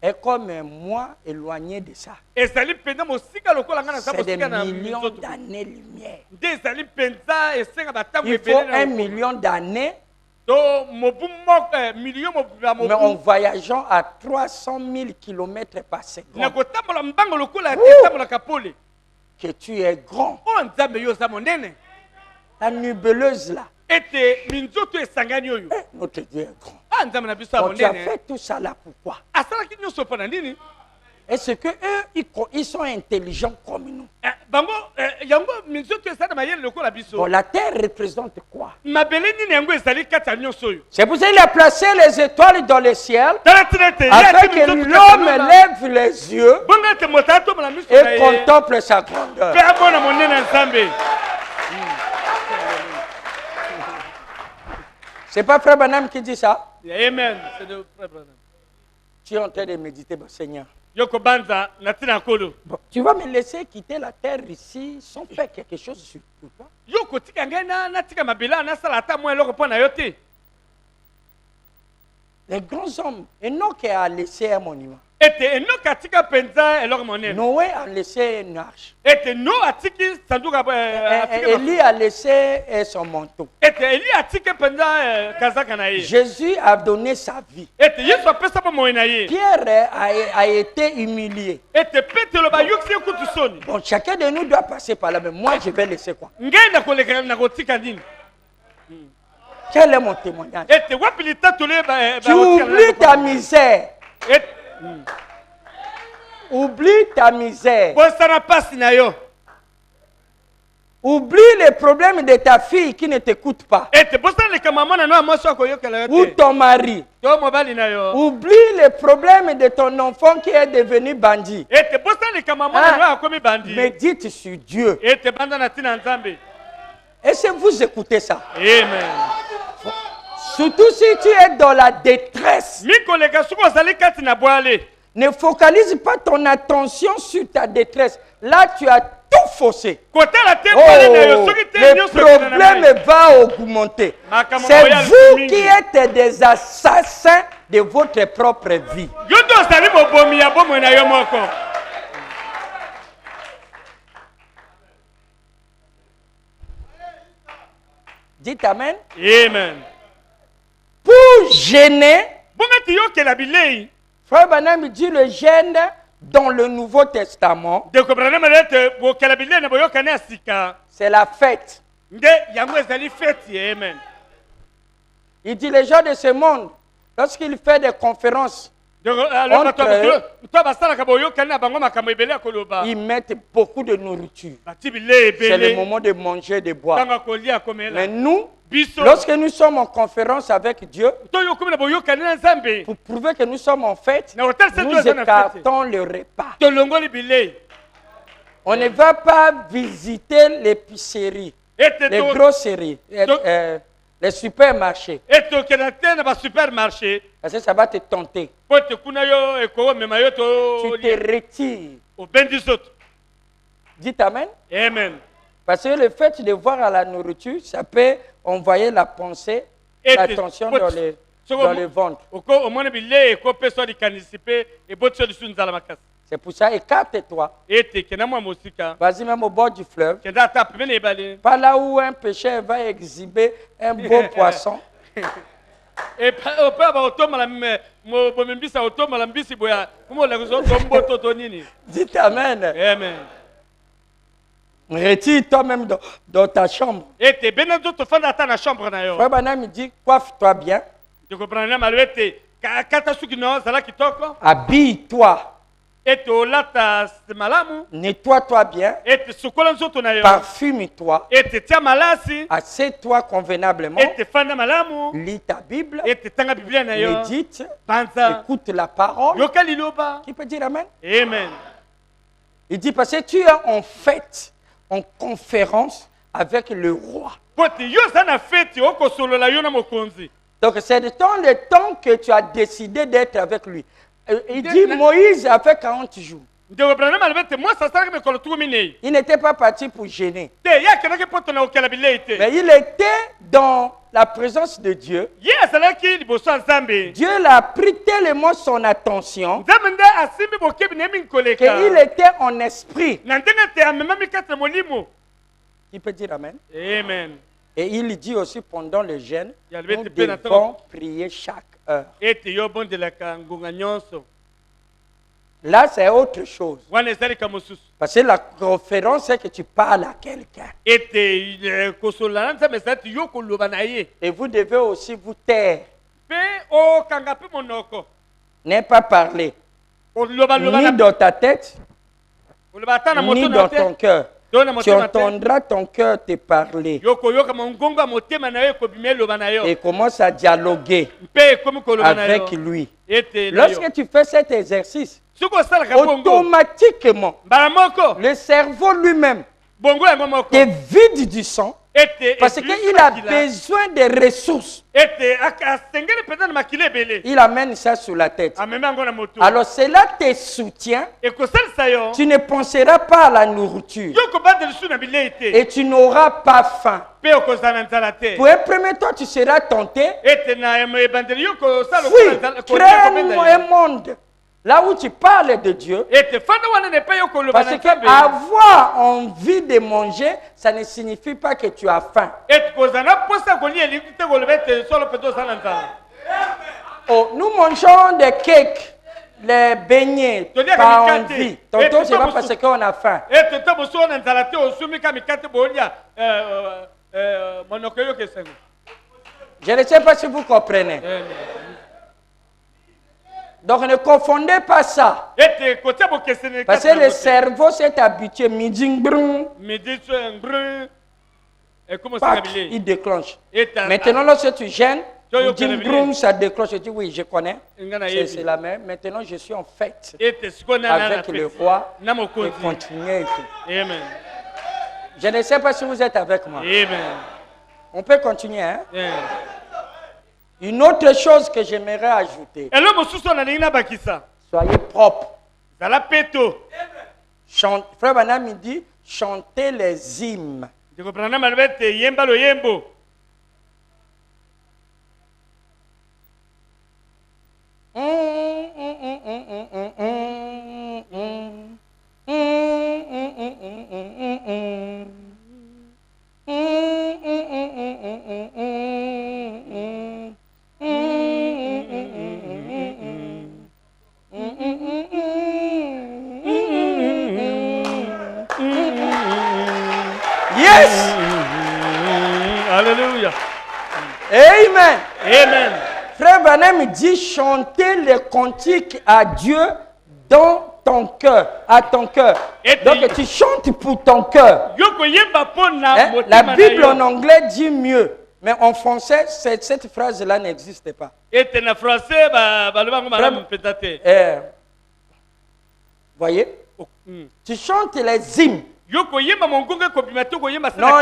est comme moi éloigné de ça. C'est des millions d'années-lumière. Il faut 1 million d'années. Mais en voyageant à 300 000 km par seconde. Que tu es grand. La nébuleuse là. Notre Dieu est grand. Donc, tu as fait tout ça là pourquoi? Est-ce que eux, ils sont intelligents comme nous? Bon, la terre représente quoi? C'est pour ça qu'il a placé les étoiles dans le ciel afin que l'homme lève les yeux et contemple sa grandeur. C'est pas Frère Branham qui dit ça? Amen. Tu es en train de méditer, Seigneur. Bon, tu vas me laisser quitter la terre ici sans faire quelque chose sur toi? Les grands hommes, Enoch a laissé un monument. Noé a laissé une arche. Élie a laissé son manteau. Jésus a donné sa vie. Pierre a été humilié. Bon, chacun de nous doit passer par là, mais moi je vais laisser quoi? Quel est mon témoignage? Tu oublies ta misère. Oublie ta misère. Oublie les problèmes de ta fille qui ne t'écoute pas. Ou ton mari. Oublie les problèmes de ton enfant qui est devenu bandit. Médite sur Dieu. Est-ce que vous écoutez ça? Amen. Surtout si tu es dans la détresse. Ne focalise pas ton attention sur ta détresse. Là, tu as tout faussé. Le problème va augmenter. C'est vous qui êtes des assassins de votre propre vie. Dites Amen. Amen. Pour gêner, Frère Branham dit le gêne dans le Nouveau Testament, c'est la fête. Il dit les gens de ce monde, lorsqu'il fait des conférences, ils mettent beaucoup de nourriture. C'est le moment de manger, de boire. Mais nous, lorsque nous sommes en conférence avec Dieu, pour prouver que nous sommes en fête, nous écartons le repas. On ne va pas visiter l'épicerie, les grosseries, les supermarchés. Parce que ça va te tenter. Tu te retires. Dites Amen. Amen. Parce que le fait de voir à la nourriture, ça peut envoyer la pensée, l'attention dans le ventre. C'est pour ça, écarte-toi. Vas-y même au bord du fleuve. Pas là où un pêcheur va exhiber un beau poisson. Dites Amen. Amen. Retire toi-même dans ta chambre. Frère Branham me dit, coiffe-toi bien. Habille-toi. Nettoie-toi bien. Parfume-toi. Assieds-toi convenablement. Lis ta Bible. Médite. Écoute la parole. Qui peut dire Amen? Amen. Il dit parce que tu es en fête, en conférence avec le roi. Donc c'est dans le temps que tu as décidé d'être avec lui. Il dit Moïse a fait 40 jours. Il n'était pas parti pour gêner. Mais il était dans la présence de Dieu. Dieu l'a pris tellement son attention qu'il était en esprit. Il peut dire Amen. Amen. Et il dit aussi pendant le jeûne, nous devons prier chaque heure. Là, c'est autre chose. Parce que la conférence, c'est que tu parles à quelqu'un. Et vous devez aussi vous taire. Ne pas parler. Ni dans ta tête, ni dans ton cœur. Tu entendras ton cœur te parler. Et commence à dialoguer avec lui. Lorsque tu fais cet exercice, automatiquement, le cerveau lui-même te vide du sang parce qu'il a besoin de ressources. Il amène ça sur la tête. Alors cela te soutient. Tu ne penseras pas à la nourriture. Et tu n'auras pas faim. Pour un premier temps, tu seras tenté. Oui, crée un monde là où tu parles de Dieu. Parce que avoir envie de manger, ça ne signifie pas que tu as faim. Oh, nous mangeons des cakes, les beignets, par envie. Tantôt, c'est pas parce qu'on a faim. Je ne sais pas si vous comprenez. Donc ne confondez pas ça. Parce que le cerveau s'est habitué. Il déclenche. Maintenant, lorsque tu gênes, ça déclenche. Je dis oui, je connais. C'est la même. Maintenant, je suis en fête avec le roi. Et continuez. Amen. Je ne sais pas si vous êtes avec moi. Amen. On peut continuer, hein? Une autre chose que j'aimerais ajouter. Soyez propre. Frère Branham dit chantez les hymnes. Yes. Alléluia. Amen. Amen. Frère Branham dit chanter les cantiques à Dieu dans ton cœur, à ton cœur. Donc tu chantes pour ton cœur. Hein? La Bible en anglais dit mieux, mais en français cette phrase-là n'existe pas. Voyez? Tu chantes les hymnes. Non,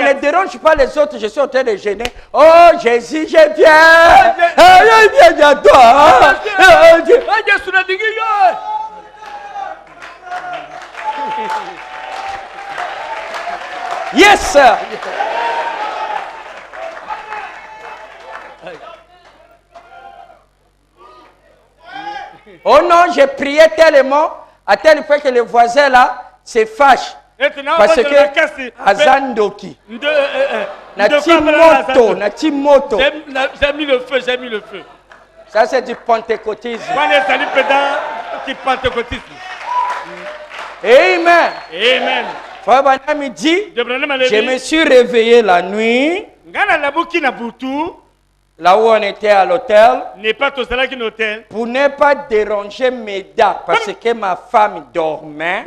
ne dérange pas les autres, je suis en train de gêner. Oh Jésus, je viens. Je viens à toi. Yes, sir. Oh non, j'ai prié tellement, à tel point que le voisin là se fâche. Parce que Azandoki, Nati moto. J'ai mis le feu, j'ai mis le feu. Ça c'est du pentecôtisme. Amen. Amen. Frère Branham dit, je me suis réveillé la nuit. Là où on était à l'hôtel, pour ne pas déranger Meda, parce que ma femme dormait,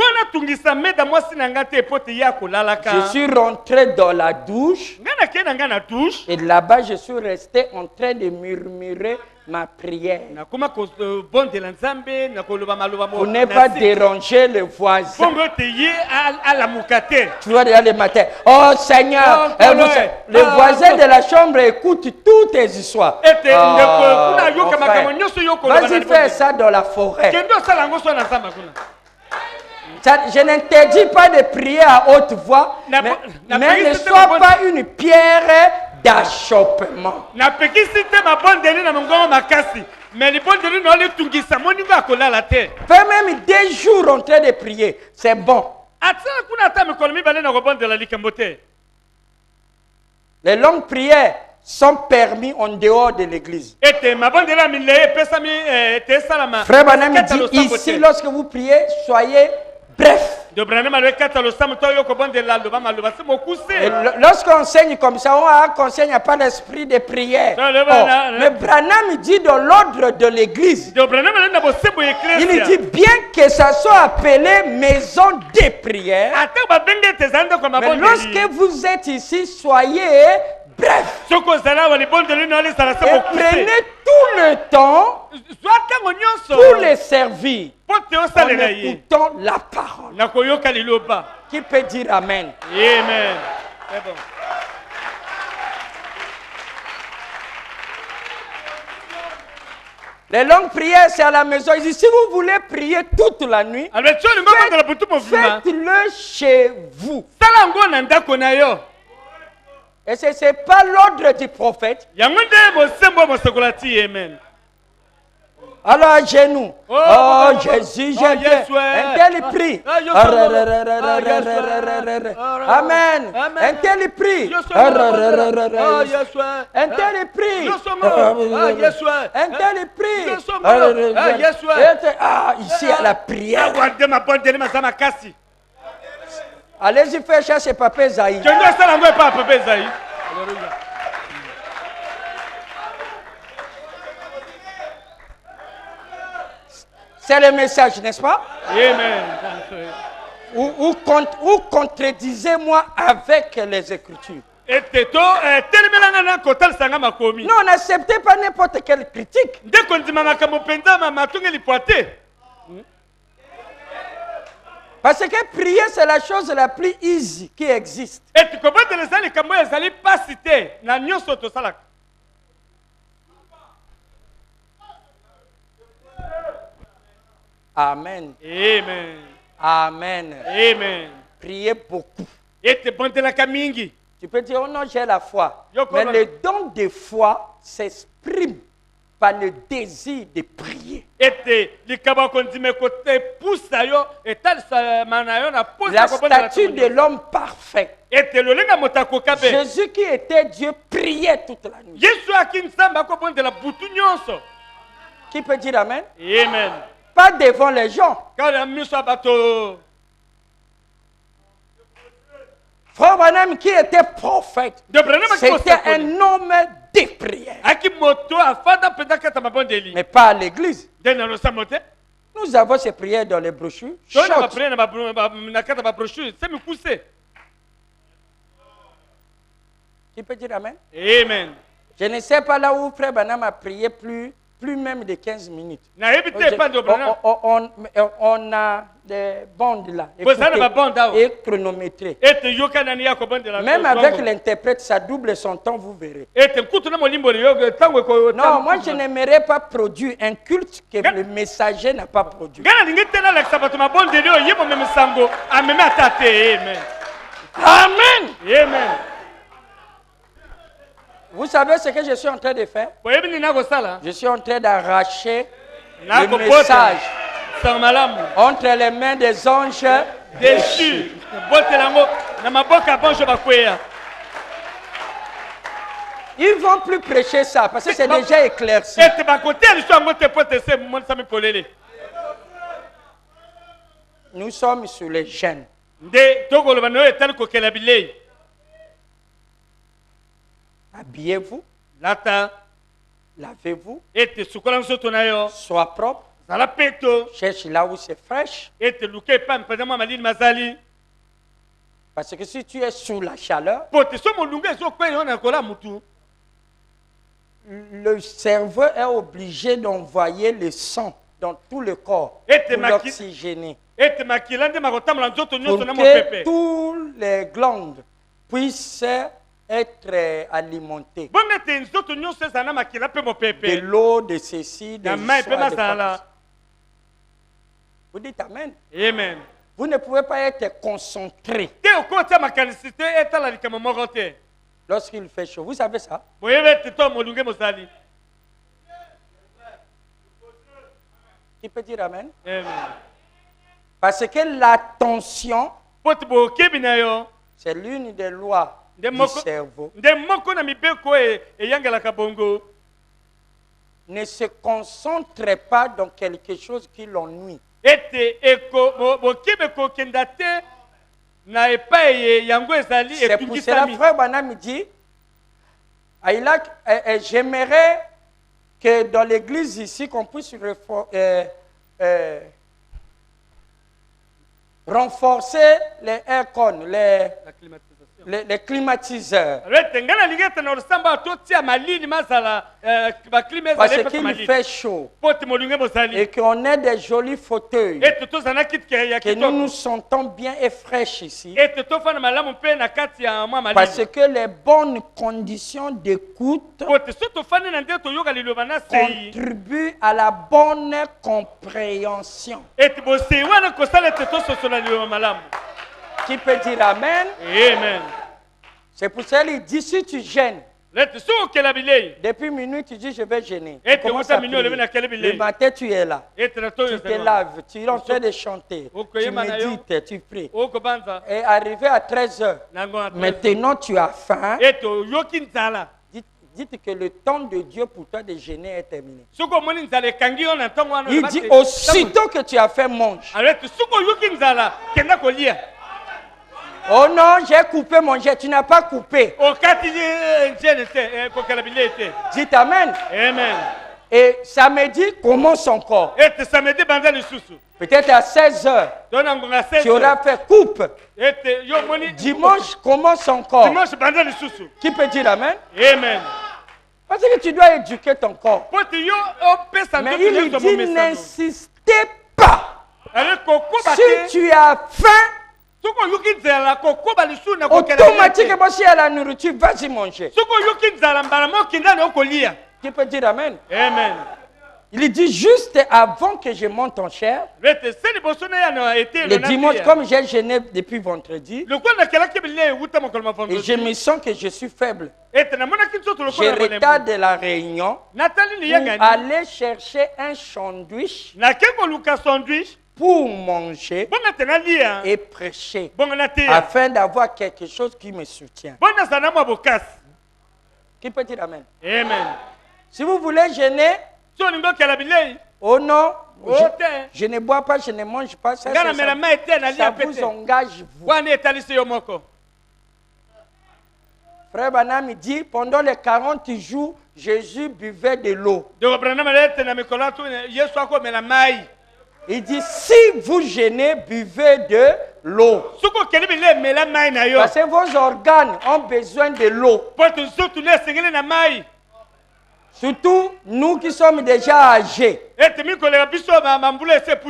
je suis rentré dans la douche, et là-bas je suis resté en train de murmurer ma prière. Pour ne pas déranger le voisin. Tu vois déjà le matin. Oh Seigneur, le voisin de la chambre écoute toutes tes histoires. Vas-y faire ça dans la forêt. Je n'interdis pas de prier à haute voix, mais ne sois pas une pierre d'achoppement. Fais même des jours en train de prier, c'est bon. Les longues prières sont permis en dehors de l'église. Frère Branham dit ici, lorsque vous priez, soyez bref. Lorsqu'on enseigne comme ça, on enseigne pas l'esprit de prière. Mais Branham dit dans l'ordre de l'église, il dit bien que ça soit appelé maison de prière. Mais lorsque vous êtes ici, soyez bref. Et prenez tout le temps pour les servir en écoutant la parole. Qui peut dire Amen? Amen. Bon. Les longues prières, c'est à la maison. Il dit, si vous voulez prier toute la nuit, faites-le chez vous. Et ce n'est pas l'ordre du prophète. Alors à genoux. Oh Jésus, j'aime bien. Un tel prie. Amen. Un tel prie. Un tel prie. Un tel prie. Ah, ici à la prière. Allez-y faire chercher Papa Esaïe. C'est le message, n'est-ce pas? Amen. Ou contredisez-moi avec les Écritures. Non, n'acceptez pas n'importe quelle critique. Parce que prier, c'est la chose la plus easy qui existe. Amen. Amen. Amen. Amen. Priez beaucoup. Tu peux dire, oh non, j'ai la foi. Mais le don de foi s'exprime par le désir de prier. La statue de l'homme parfait. Jésus qui était Dieu priait toute la nuit. Qui peut dire Amen? Amen. Pas devant les gens. Frère Branham qui était prophète, c'était un homme de prière. Mais pas à l'église. Nous avons ces prières dans les brochures. Qui peut dire Amen? Amen. Je ne sais pas là où Frère Branham a prié plus même de 15 minutes. On a des bandes là. Et chronométrées. Même avec l'interprète, ça double son temps, vous verrez. Non, moi je n'aimerais pas produire un culte que le messager n'a pas produit. Amen. Amen. Vous savez ce que je suis en train de faire? Je suis en train d'arracher le message entre les mains des anges déchus. Ils ne vont plus prêcher ça parce que c'est déjà éclairci. Nous sommes sur les gènes. Habillez-vous. Lavez-vous. Sois propre. Cherche là où c'est fraîche. Parce que si tu es sous la chaleur, le cerveau est obligé d'envoyer le sang dans tout le corps pour l'oxygéner. Pour que tous les glandes puissent être alimentés. De l'eau, de ceci, de ça. Vous dites Amen. Amen. Vous ne pouvez pas être concentré lorsqu'il fait chaud. Vous savez ça? Qui peut dire Amen? Amen. Parce que l'attention, c'est l'une des lois du cerveau. Ne se concentre pas dans quelque chose qui l'ennuie. C'est pour cela, frère Branham dit, j'aimerais que dans l'église ici, qu'on puisse renforcer les aircons, les climatiseurs. Parce qu'il fait chaud. Et qu'on ait des jolis fauteuils. Que nous nous sentons bien et fraîches ici. Parce que les bonnes conditions d'écoute contribuent à la bonne compréhension. Qui peut dire Amen? Amen. C'est pour ça qu'il dit, si tu gênes, depuis minuit, tu dis, je vais gêner. Le matin, tu es là. Tu te laves, tu es en train de chanter. Tu médites, tu pries. Et arrivé à 13h, maintenant tu as faim. Dites que le temps de Dieu pour toi de gêner est terminé. Il dit, aussitôt que tu as fait, mange. Oh non, j'ai coupé mon jet. Tu n'as pas coupé. Dites Amen. Amen. Et samedi, commence encore. Peut-être à 16h. Tu auras fait coupe. Dimanche, commence encore. Qui peut dire Amen? Amen. Parce que tu dois éduquer ton corps. Mais il dit, n'insistez pas. Si tu as faim, automatiquement, si il y a la nourriture, vas-y manger. Qui peut dire Amen? Amen. Il dit juste avant que je monte en chair, le dimanche, comme j'ai gêné depuis vendredi, et je me sens que je suis faible, je retarde la réunion pour aller chercher un sandwich pour manger et prêcher, afin d'avoir quelque chose qui me soutient. Qui peut dire Amen? Amen. Si vous voulez gêner, oh non, je ne bois pas, je ne mange pas, ça vous engage vous. Frère Branham dit, pendant les 40 jours, Jésus buvait de l'eau. Il dit, si vous gênez, buvez de l'eau. Parce que vos organes ont besoin de l'eau. Surtout nous qui sommes déjà âgés.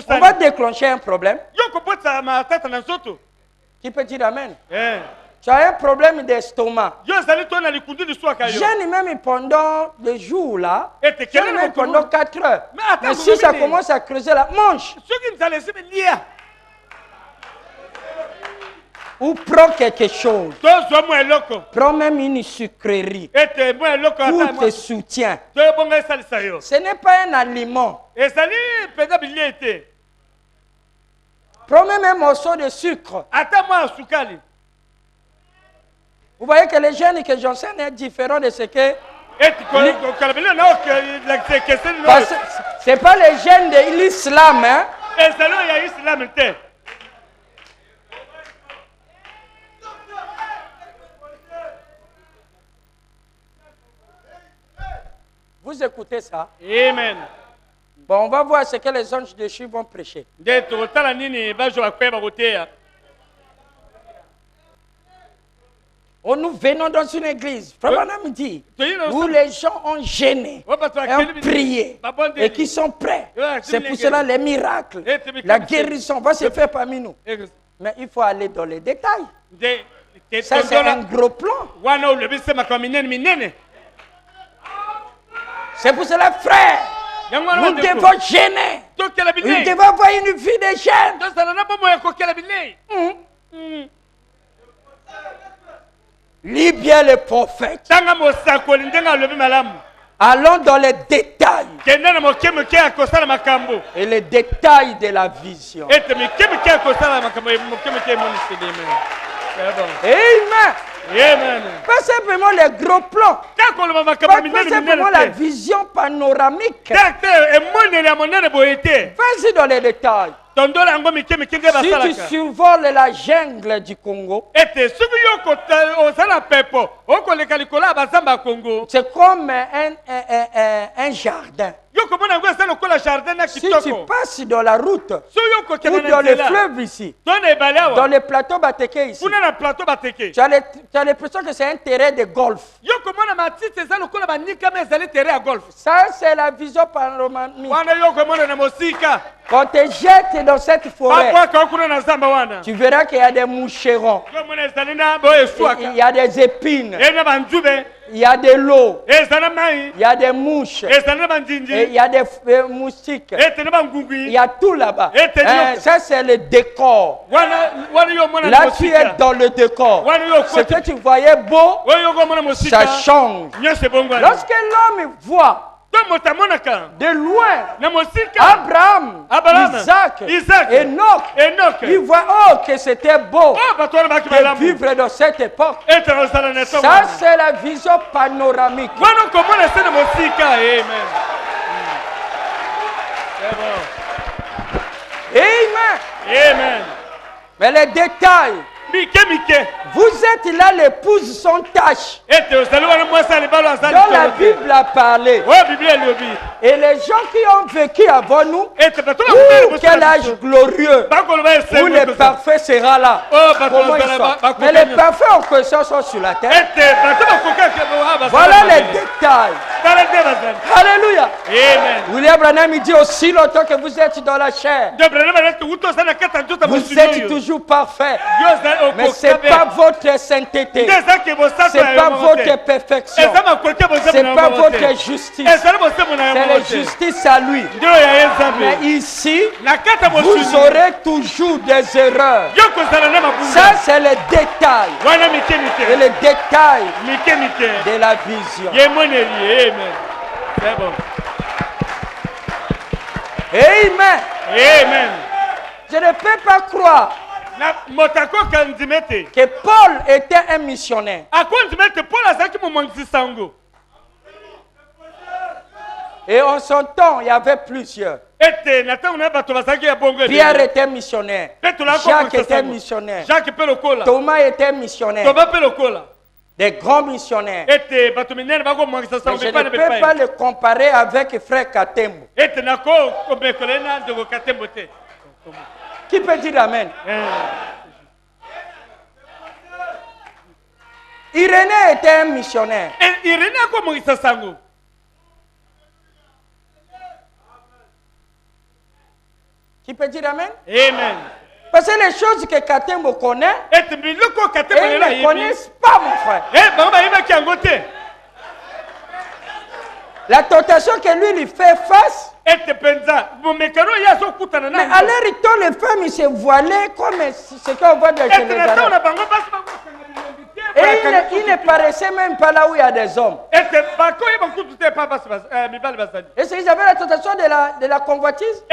On va déclencher un problème. Qui peut dire Amen? Tu as un problème d'estomac. Gêne même pendant le jour là. Gêne même pendant 4 heures. Mais si ça commence à creuser là, mange. Ou prends quelque chose. Prends même une sucrerie. Pour te soutien. Ce n'est pas un aliment. Prends même un morceau de sucre. Vous voyez que les jeunes que j'enseigne est différent de ce que... Ce n'est pas les jeunes de l'islam. Hein? Vous écoutez ça? Amen. Bon, on va voir ce que les anges déchus vont prêcher. Oh, nous venons dans une église, Frère Branham dit, où les gens ont gêné, ont prié, et qui sont prêts. C'est pour cela les miracles, la guérison va se faire parmi nous. Mais il faut aller dans les détails. Ça, c'est un gros plan. C'est pour cela, frère, nous devons gêner. Nous devons avoir une vie de gêne. Lis bien les prophètes. Allons dans les détails. Et les détails de la vision. Amen. Amen. Pas simplement les gros plans. Pas simplement la vision panoramique. Vas-y dans les détails. Si tu survoles la jungle du Congo, c'est comme un jardin. Si tu passes dans la route, ou dans les fleuves ici, dans les plateaux Bateke ici, tu as l'impression que c'est un terrain de golf. Ça, c'est la vision panoramique. Quand tu te jettes dans cette forêt, tu verras qu'il y a des moucherons, il y a des épines, il y a de l'eau, il y a des mouches, et il y a des moustiques, il y a tout là-bas. Ça, c'est le décor. Là, tu es dans le décor. Ce que tu voyais beau, ça change. Lorsque l'homme voit de loin Abraham, Isaac, Enoch, il voit que c'était beau de vivre dans cette époque. Ça, c'est la vision panoramique. Amen. Amen. Mais les détails, vous êtes là, l'épouse sans tâche, dont la Bible a parlé. Et les gens qui ont vécu avant nous, quel âge glorieux, où le parfait sera là. Comment ils sont. Mais les parfaits en question sont sur la terre. Voilà les détails. Alléluia. William Branham dit aussi longtemps que vous êtes dans la chair, vous êtes toujours parfait. Mais ce n'est pas votre sainteté, ce n'est pas votre perfection, ce n'est pas votre justice, c'est la justice à lui. Mais ici, vous aurez toujours des erreurs. Ça, c'est le détail. Et le détail de la vision. Amen. Amen. Je ne peux pas croire que Paul était un missionnaire. Et en son temps, il y avait plusieurs. Pierre était missionnaire. Jacques était missionnaire. Thomas était missionnaire. Des grands missionnaires. Mais je ne peux pas le comparer avec frère Katembo. Qui peut dire amen? Irénée était un missionnaire. Qui peut dire amen? Amen. Parce que les choses que Katembo connaît, ils ne connaissent pas, mon frère. La tentation que lui fait face, mais à leur temps, les femmes ils se voilaient comme ce qu'on voit de chez les Arabes. Et il ne paraissait même pas là où il y a des hommes. Et c'est qu'ils avaient la tentation de la convoitise.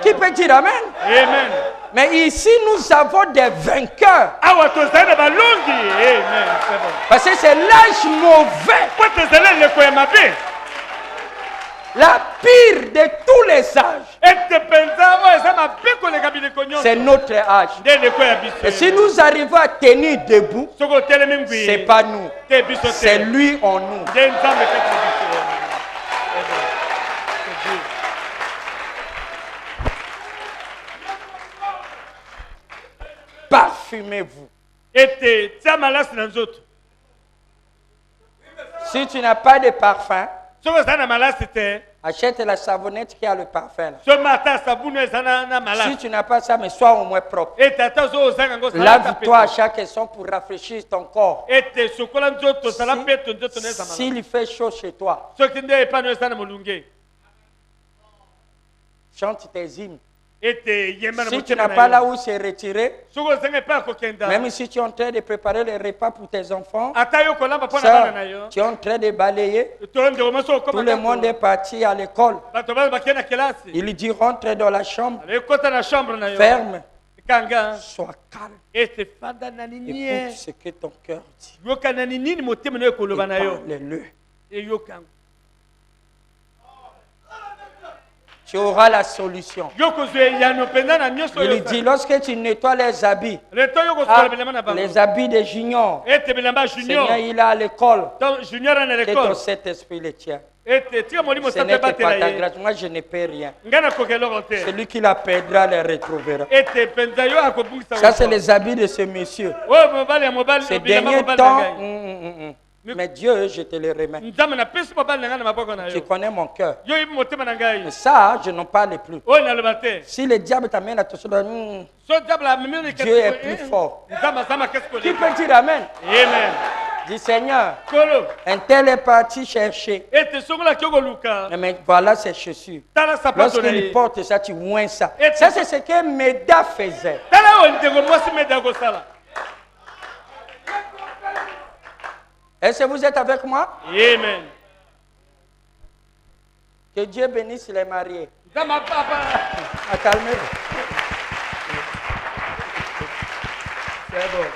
Qui peut dire amen? Amen. Mais ici, nous avons des vainqueurs. Parce que c'est l'âge mauvais. La pire de tous les âges. C'est notre âge. Et si nous arrivons à tenir debout, ce n'est pas nous. C'est lui en nous. Parfumez-vous. Si tu n'as pas de parfum, achète la savonnette qui a le parfum. Si tu n'as pas ça, mais sois au moins propre. Lave-toi à chaque instant pour rafraîchir ton corps. S'il fait chaud chez toi, chante tes hymnes. Si tu n'as pas là où se retirer, même si tu es en train de préparer les repas pour tes enfants, tu es en train de balayer, tout le monde est parti à l'école. Il dit rentre dans la chambre, ferme Sois calme. Écoute ce que ton cœur dit. Parle-le. Tu auras la solution. Il lui dit, lorsque tu nettoies les habits, les habits des juniors, Seigneur, il est à l'école, que ton Saint-Esprit le tient. Ce n'est que par ta grâce. Moi, je ne paie rien. Celui qui la perdra les retrouvera. Ça, c'est les habits de ce monsieur. Ces derniers temps, mais Dieu, je te le remets. Tu connais mon cœur. Mais ça, je n'en parle plus. Si le diable t'amène à te soutenir, Dieu est plus fort. Qui peut dire Amen? Amen. Dis Seigneur, un tel est parti chercher. Mais voilà ses chaussures. Lorsqu'il porte ça, tu oins ça. Ça, c'est ce que Méda faisait. Est-ce que vous êtes avec moi? Amen. Que Dieu bénisse les mariés. Calmez-vous. C'est bon.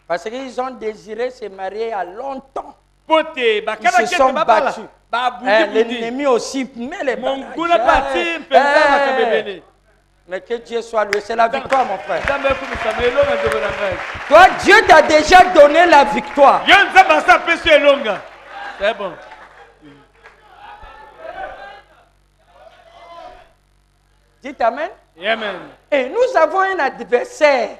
Parce qu'ils ont désiré se marier à longtemps. Ils se sont battus. L'ennemi aussi met les barrages. Mais que Dieu soit loué. C'est la victoire, mon frère. Toi, Dieu t'a déjà donné la victoire. C'est bon. Dites Amen. Amen. Et nous avons un adversaire.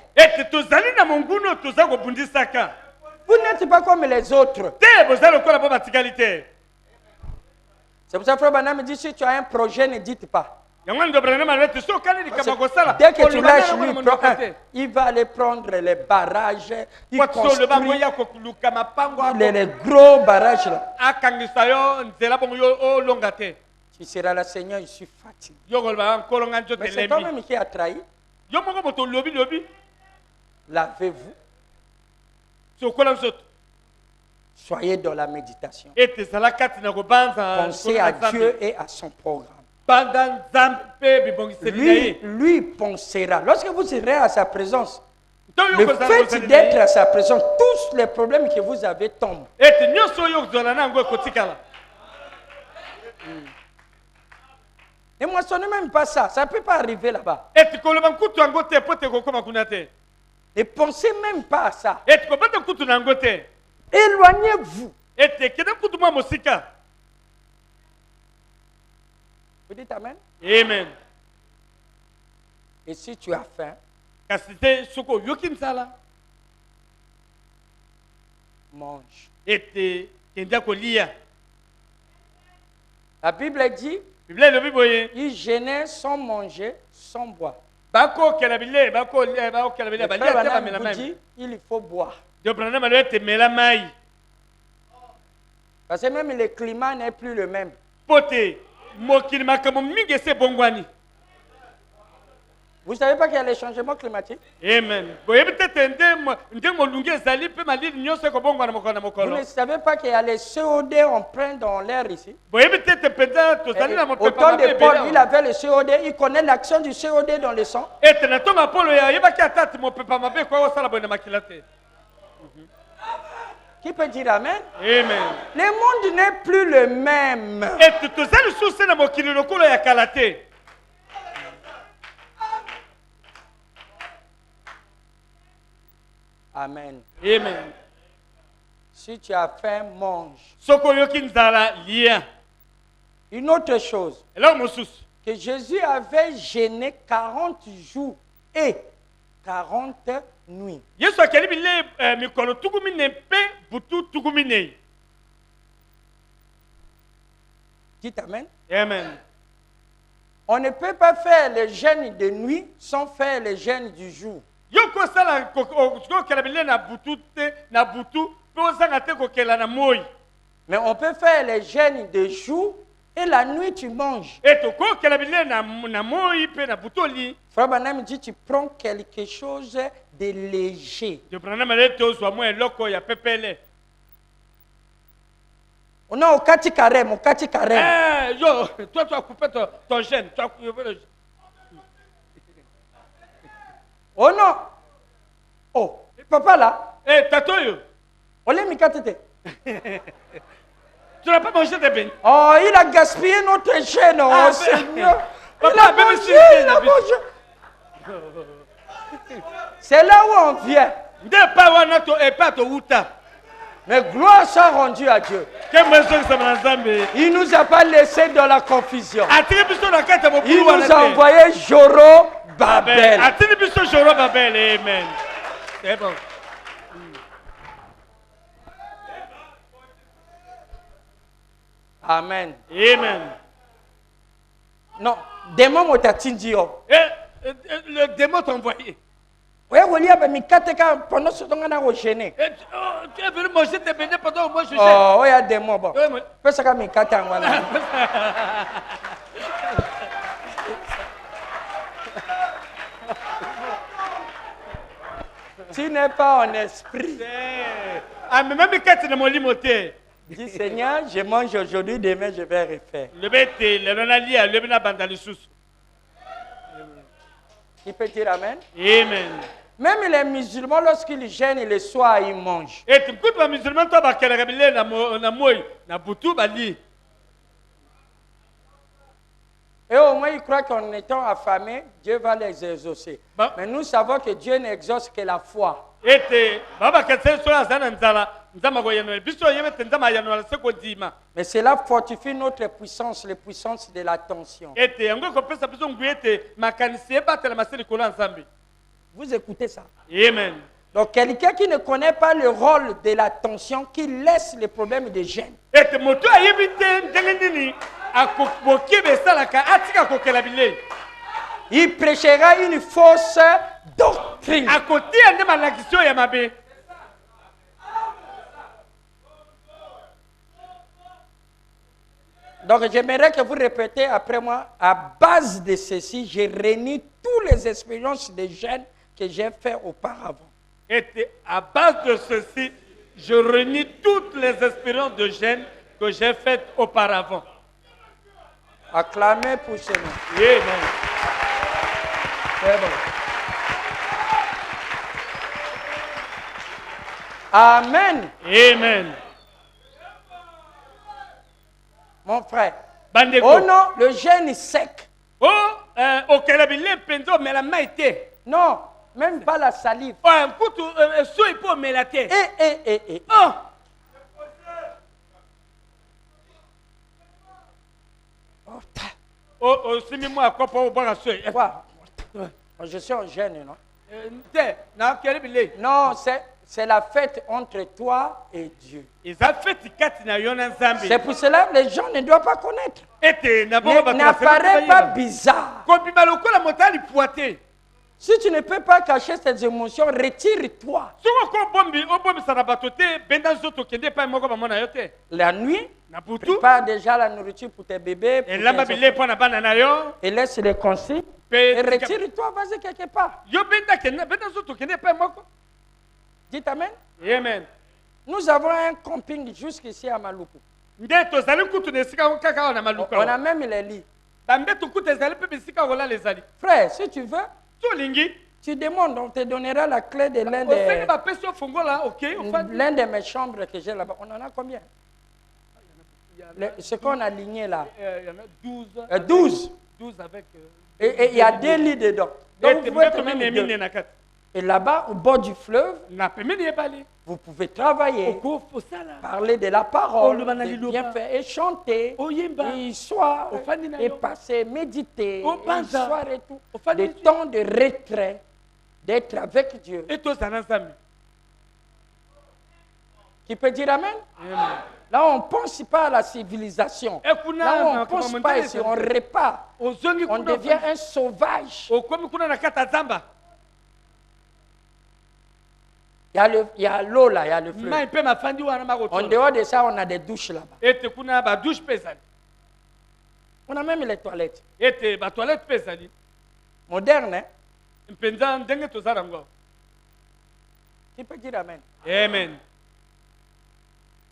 Vous n'êtes pas comme les autres. C'est pour ça que Frère Branham me dit, si tu as un projet, ne dites pas. Dès que tu lâches lui, il va aller prendre les barrages, il construit les gros barrages là. Tu seras là, Seigneur, je suis fatigué. Mais c'est toi-même qui a trahi. Lavez-vous. Soyez dans la méditation. Pensez à Dieu et à son programme. Lui pensera. Lorsque vous serez à sa présence, le fait d'être à sa présence, tous les problèmes que vous avez tombent. Ne moissonnez même pas ça. Ça ne peut pas arriver là-bas. Ne pensez même pas à ça. Éloignez-vous. Vous dites Amen? Amen. Et si tu as faim, mange. La Bible dit, ils jeûnaient sans manger, sans boire. Il faut boire. Parce que même le climat n'est plus le même. Vous ne savez pas qu'il y a les changements climatiques? Amen. Vous ne savez pas qu'il y a les CO2 en plein dans l'air ici? Au temps de Paul, il avait le CO2, il connaît l'action du CO2 dans le sang. Qui peut dire Amen? Amen. Le monde n'est plus le même. Amen. Amen. Si tu as faim, mange. Une autre chose, que Jésus avait jeûné 40 jours et 40 nuits. Dites Amen. Amen. On ne peut pas faire le jeûne de nuit sans faire le jeûne du jour. Mais on peut faire les jeûnes de jour et la nuit tu manges. Frère Branham dit tu prends quelque chose de léger. On a au kati carême, au kati carême. Eh, yo, toi tu as coupé ton gène, tu as coupé le... Oh non. Oh, papa là. Eh, tatoyo. On l'a mis katete. Tu n'as pas mangé des beignets. Oh, il a gaspillé notre gène, oh Seigneur. Papa, Il a mangé, il a mangé. C'est là où on vient. Mais gloire soit rendue à Dieu. Il ne nous a pas laissé dans la confusion. Il nous a envoyé Joro Babel. Amen. C'est bon. Amen. Amen. Non, démon motatindio. Le démon t'a envoyé. Oui, pendant ce temps, on a gêné. Tu es venu manger tes beignets pendant que moi je gêne. Oh, il y a des mots. Bon. Parce que tu n'es pas en esprit. Dis Seigneur, je mange aujourd'hui, demain je vais refaire. Il peut dire Amen. Amen. Même les musulmans, lorsqu'ils gênent le soir, ils mangent. Et au moins, ils croient qu'en étant affamés, Dieu va les exaucer. Mais nous savons que Dieu n'exauce que la foi. Mais cela fortifie notre puissance, les puissances de l'attention. Vous écoutez ça? Amen. Donc quelqu'un qui ne connaît pas le rôle de l'attention, qui laisse les problèmes de gêne. Il prêchera une fausse doctrine. Donc j'aimerais que vous répétez après moi, à base de ceci, je réunis toutes les expériences de gêne que j'ai fait auparavant. Et à base de ceci, je réunis toutes les expériences de gêne que j'ai faites auparavant. Acclamez pour ce nom. Amen. C'est bon. Amen. Amen. Mon frère. Bandeko. Oh non, le gène est sec. Oh, ok, la bille pendo, mais la main était. Non, même pas la salive. Oh, un coup, il peut me la tête. Oh. Oh, c'est moi à quoi pour boire à ce. Quoi? Je suis en gêne, non? Non, c'est la fête entre toi et Dieu. C'est pour cela que les gens ne doivent pas connaître. N'apparaît pas bizarre. Si tu ne peux pas cacher tes émotions, retire-toi. La nuit, prépare déjà la nourriture pour tes bébés. Et laisse les consignes. Et retire-toi, vas-y quelque part. Dites Amen. Amen. Nous avons un camping jusqu'ici à Maluku. On a même les lits. Frère, si tu veux, tu demandes, on te donnera la clé de l'un de mes chambres que j'ai là-bas. On en a combien? Ce qu'on a aligné là. Il y en a 12. 12 avec... Et il y a 2 lits dedans. Donc vous pouvez être même 2. Et là-bas, au bord du fleuve, vous pouvez travailler, parler de la parole, bien faire, et chanter, et soir, et passer, méditer, et soir et tout. Des temps de retrait, d'être avec Dieu. Qui peut dire Amen? Là, on ne pense pas à la civilisation. Là, on ne pense pas ici, on repart. On devient un sauvage. Il y a l'eau là, il y a le fleuve. En dehors de ça, on a des douches là-bas. On a même les toilettes. Moderne, hein? Tu peux dire Amen. Amen.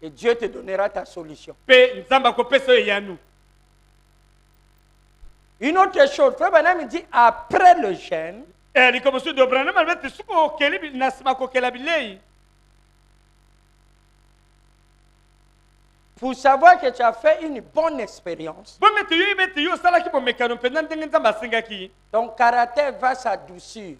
Et Dieu te donnera ta solution. Une autre chose, Frère Branham dit après le jeûne, pour savoir que tu as fait une bonne expérience, ton caractère va s'adoucir.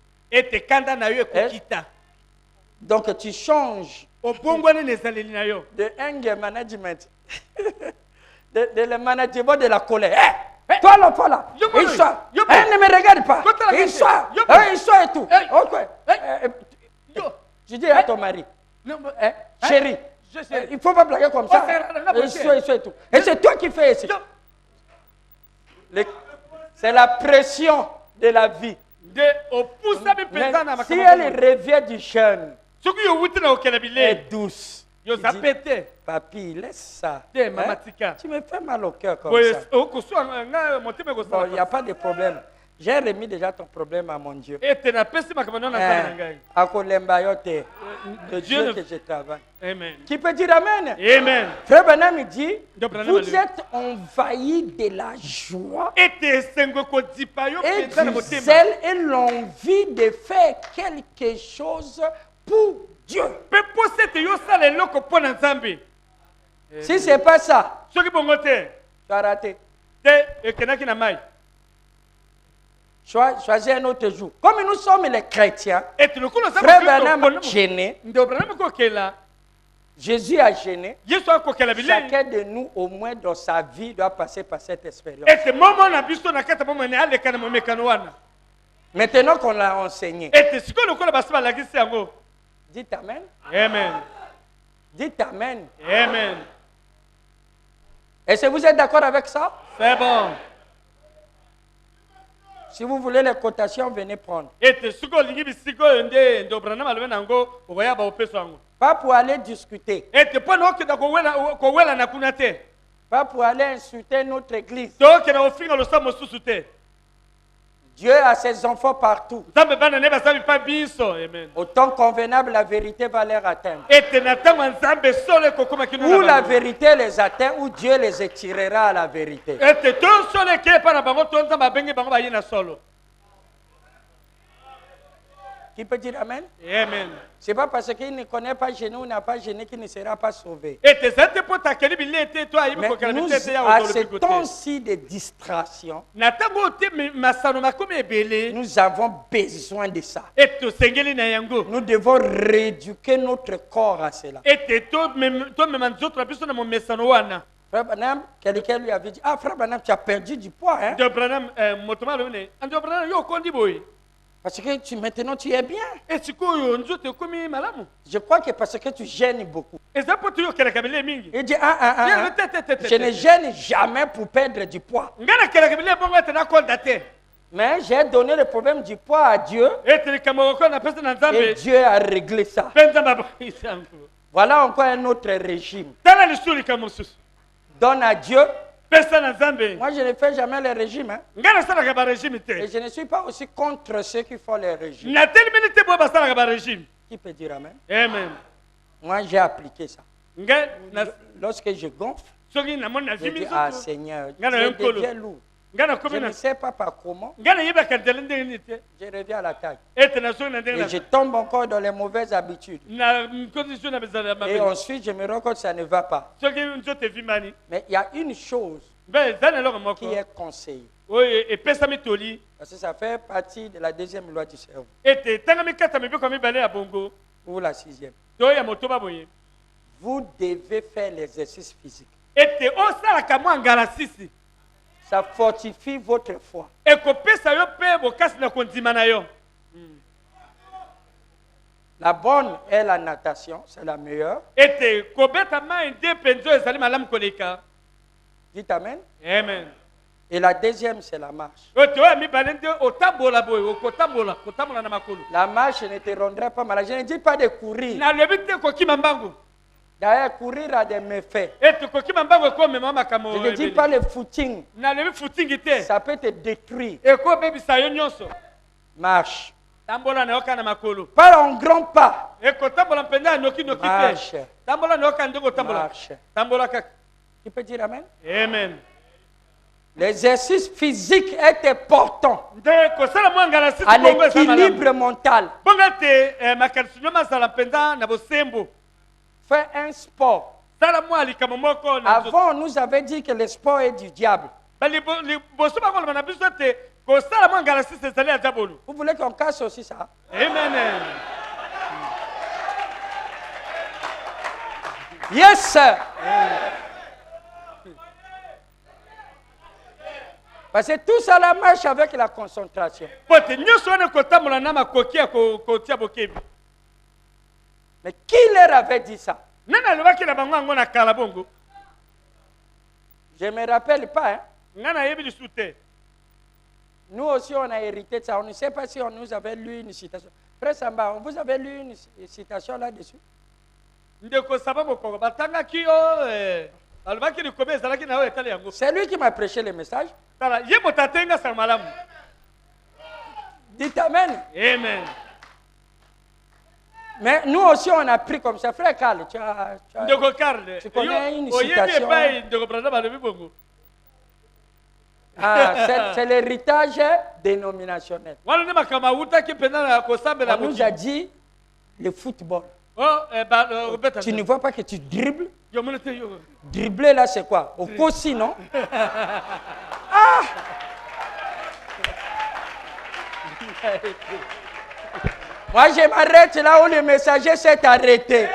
Donc tu changes de anger management, de le management de la colère. Hey, toi là, il soit. Ne me regarde pas. Il soit et tout. Je dis à ton mari, chérie, il ne faut pas blaguer comme ça. Il soit et tout. Et c'est toi qui fais ici. C'est la pression de la vie. Mais si elle revient du jeûne, elle est douce. Papi, laisse ça. Tu me fais mal au cœur comme ça. Bon, il n'y a pas de problème. J'ai remis déjà ton problème à mon Dieu. Le Dieu que je travaille. Amen. Qui peut dire Amen? Amen. Frère Branham dit, vous êtes envahis de la joie et du zèle et l'envie de faire quelque chose pour Dieu. Si ce n'est pas ça, tu as raté. Choisis un autre jour. Comme nous sommes les chrétiens, Frère Branham gêné, Jésus a gêné. Chacun de nous, au moins dans sa vie, doit passer par cette expérience. Maintenant qu'on l'a enseigné, dites Amen. Amen. Dites Amen. Amen. Est-ce que vous êtes d'accord avec ça? C'est bon. Si vous voulez les cotations, venez prendre. Pas pour aller discuter. Pas pour aller insulter notre église. Dieu a ses enfants partout. Au temps convenable, la vérité va les atteindre. Ou la vérité les atteint, ou Dieu les étirera à la vérité. Qui peut dire Amen? Amen. Ce n'est pas parce qu'il ne connaît pas gêné ou n'a pas gêné qu'il ne sera pas sauvé. Mais nous, à ce temps-ci de distraction, nous avons besoin de ça. Nous devons rééduquer notre corps à cela. Frère Branham, quelqu'un lui avait dit, ah Frère Branham, tu as perdu du poids, hein? Parce que maintenant tu es bien. Je crois que parce que tu gênes beaucoup. Il dit, je ne gêne jamais pour perdre du poids. Mais j'ai donné le problème du poids à Dieu. Et Dieu a réglé ça. Voilà encore un autre régime. Donne à Dieu. Moi, je ne fais jamais les régimes. Hein. Et je ne suis pas aussi contre ceux qui font les régimes. Qui peut dire Amen? Amen. Moi, j'ai appliqué ça. Lorsque je gonfle, je dis, ah Seigneur, je deviens lourd. Je ne sais pas par comment. Je reviens à la taille. Et je tombe encore dans les mauvaises habitudes. Et ensuite, je me rends compte que ça ne va pas. Mais il y a une chose qui est conseillée. Parce que ça fait partie de la deuxième loi du cerveau. Ou la sixième. Vous devez faire l'exercice physique. Ça fortifie votre foi. La bonne est la natation, c'est la meilleure. Dites Amen. Amen. Et la deuxième, c'est la marche. La marche ne te rendra pas malade. Je ne dis pas de courir. D'ailleurs, courir a des méfaits. Je ne dis pas le footing. Ça peut te détruire. Marche. Pas en grand pas. Marche. Marche. Tu peux dire amen? Amen. L'exercice physique est important à l'équilibre mental. Fais un sport. Avant, on nous avait dit que le sport est du diable. Vous voulez qu'on casse aussi ça? Amen. Yes, sir. Parce que tout ça la marche avec la concentration. Mais qui leur avait dit ça? Je ne me rappelle pas. Hein? Nous aussi, on a hérité de ça. On ne sait pas si on nous avait lu une citation. Frère Samba, vous avez lu une citation là-dessus? C'est lui qui m'a prêché le message. Dites amen. Amen. Mais nous aussi, on a pris comme ça. Frère Karl, tu connais une citation. C'est l'héritage dénominationnel. On nous a dit le football. Tu ne vois pas que tu dribbles? Dribbler là, c'est quoi? Au Kossi, non? Ah! Moi, je m'arrête là où le messager s'est arrêté.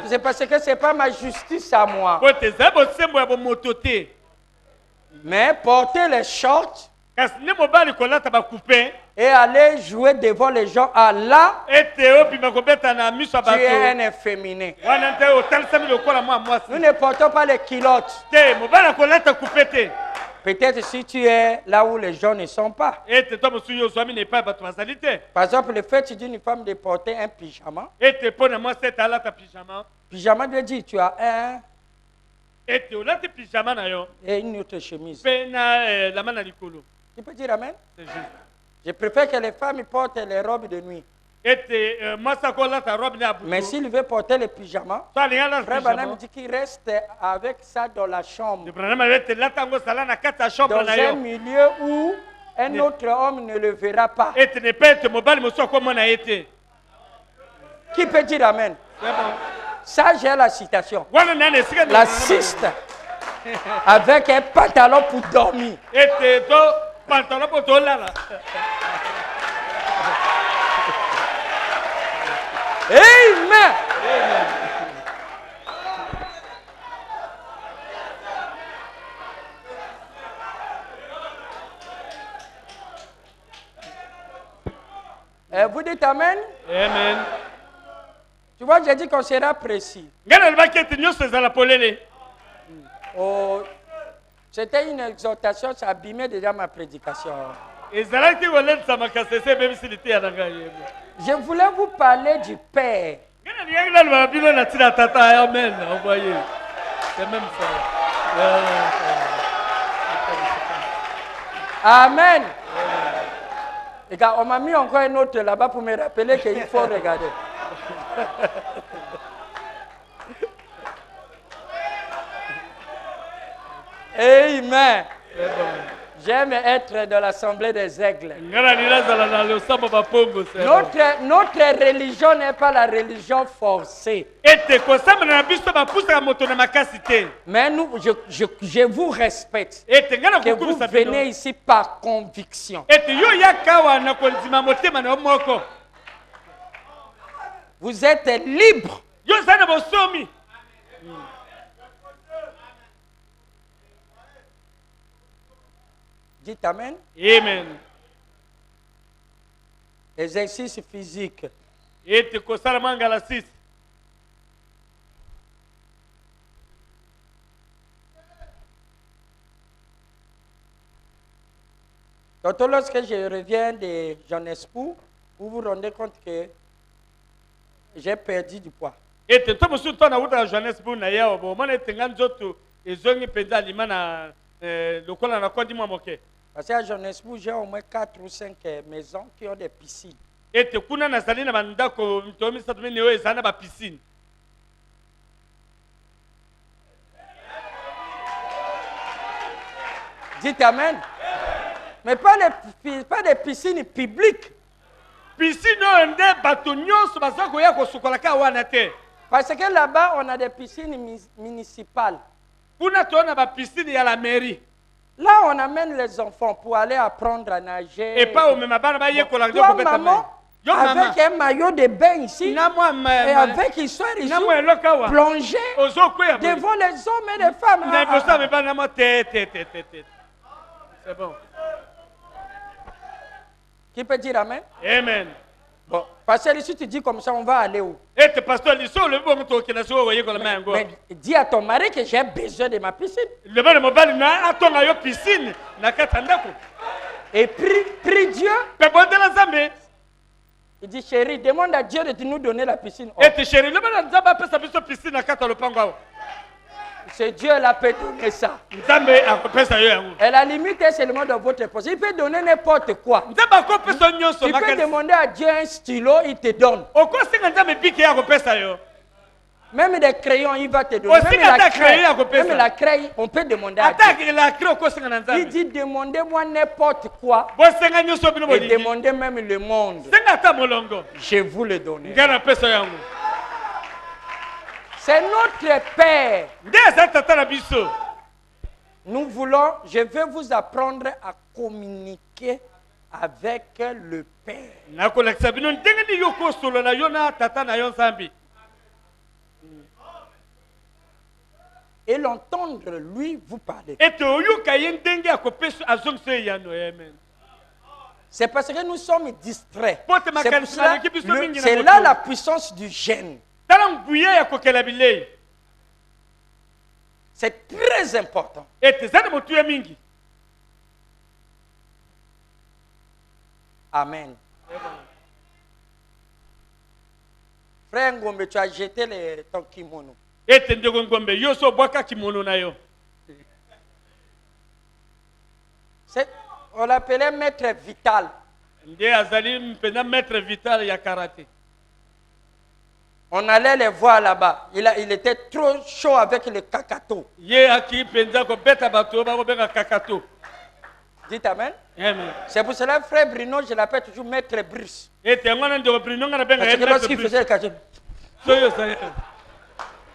C'est parce que ce n'est pas ma justice à moi. Mais porter les shorts et aller jouer devant les gens à là, tu es un efféminé. Nous ne portons pas les culottes. Peut-être si tu es là où les gens ne sont pas. Par exemple, le fait d'une femme de porter un pyjama. Pyjama veut dire tu as un et une autre chemise. Tu peux dire amen? Je préfère que les femmes portent les robes de nuit. Mais s'il veut porter le pyjama, Frère Branham dit qu'il reste avec ça dans la chambre. Dans un milieu où un autre homme ne le verra pas. Qui peut dire amen? Ça, j'ai la citation. La ciste avec un pantalon pour dormir. Amen. Vous dites amen? Amen. Tu vois, j'ai dit qu'on sera précis. Oh, c'était une exhortation, ça abîmait déjà ma prédication. Je voulais vous parler du Père. Amen. Regarde, on m'a mis encore un autre là-bas pour me rappeler qu'il faut regarder. Amen. J'aime être dans l'assemblée des aigles. Notre religion n'est pas la religion forcée. Mais nous, je vous respecte. Que vous venez ici par conviction. Vous êtes libre. Dites amen. Amen. Exercice physique. Tantôt, lorsque je reviens de Johannesburg, vous vous rendez compte que j'ai perdu du poids. Parce qu'à Johannesburg, j'ai au moins 4 ou 5 maisons qui ont des piscines. Et te kuna na zali na bandako mtomi satumé neo ezana ba piscine. Dites amen. Mais pas des piscines publiques. Piscine onde bato nyonso bazako ya kosukola ka wana te. Parce que là-bas, on a des piscines municipales. Kuna tona ba piscine ya la mairie. Là, on amène les enfants pour aller apprendre à nager. Et pas au même bana ba yekola ngo ko maman, avec un maillot de bain ici, et avec histoire ici, plongé devant les hommes et les femmes. C'est bon. Qui peut dire amen? Amen. Bon, parce que si tu dis comme ça, on va aller où? Mais dis à ton mari que j'ai besoin de ma piscine. Et prie Dieu. Il dit, chérie, demande à Dieu de nous donner la piscine. C'est Dieu qui peut donner ça. Et la limite est seulement dans votre poche. Il peut donner n'importe quoi. Tu peux demander à Dieu un stylo, il te donne. Même des crayons, il va te donner. Même la craie, on peut demander à Dieu. Il dit, demandez-moi n'importe quoi. Et demandez même le monde. Je vous le donne. C'est notre Père. Nous voulons, je vais vous apprendre à communiquer avec le Père. Et l'entendre lui vous parler. C'est parce que nous sommes distraits. C'est là la puissance du gêne. C'est très important. Amen. Frère Ngombe, tu as jeté ton kimono. On l'appelait maître vital. On allait les voir là-bas. Il était trop chaud avec le kakato. Dites amen. Amen. C'est pour cela, frère Bruno, je l'appelle toujours maître Bruce. Parce que lorsqu'il faisait le kakato.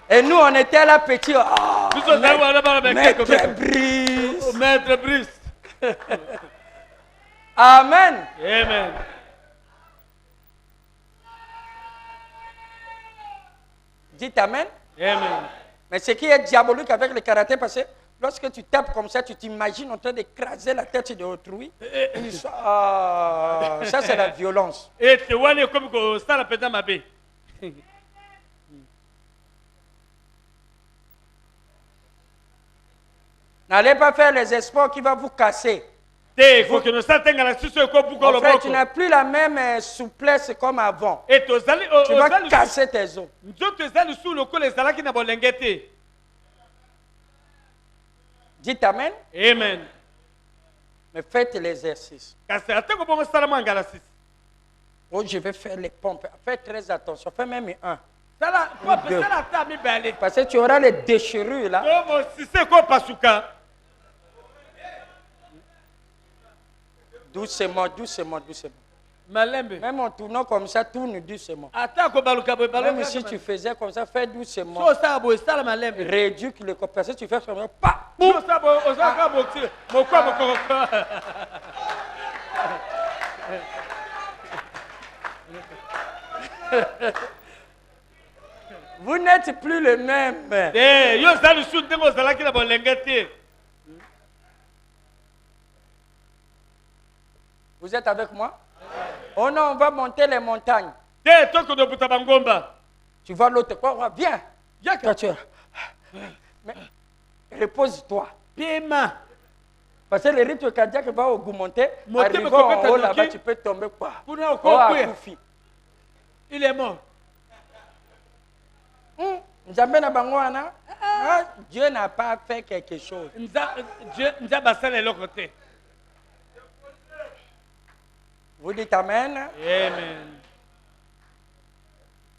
Et nous, on était là petits. Oh, maître Bruce. Maître Bruce. Amen. Amen. Dites amen. Amen. Mais ce qui est diabolique avec le karaté, parce que lorsque tu tapes comme ça, tu t'imagines en train d'écraser la tête de autrui. Ça, c'est la violence. N'allez pas faire les espoirs qui vont vous casser. Frère, tu n'as plus la même souplesse comme avant. Tu vas casser tes os. Dites amen. Amen. Mais faites l'exercice. Oh, je vais faire les pompes. Faites très attention. Fais même un. Parce que tu auras les déchirures là. Doucement, doucement, doucement. Même en tournant comme ça, tourne doucement. Même si tu faisais comme ça, fais doucement. Réduis le corps. Parce que tu fais comme ça. Vous n'êtes plus le même. Vous êtes avec moi? Oh non, on va monter les montagnes. Tu vois l'autre quoi? Viens. Mais repose-toi. Parce que le rythme cardiaque va augmenter. Arrivant en haut là-bas, tu peux tomber quoi? Il est mort. Dieu n'a pas fait quelque chose. Vous dites Amen. Amen.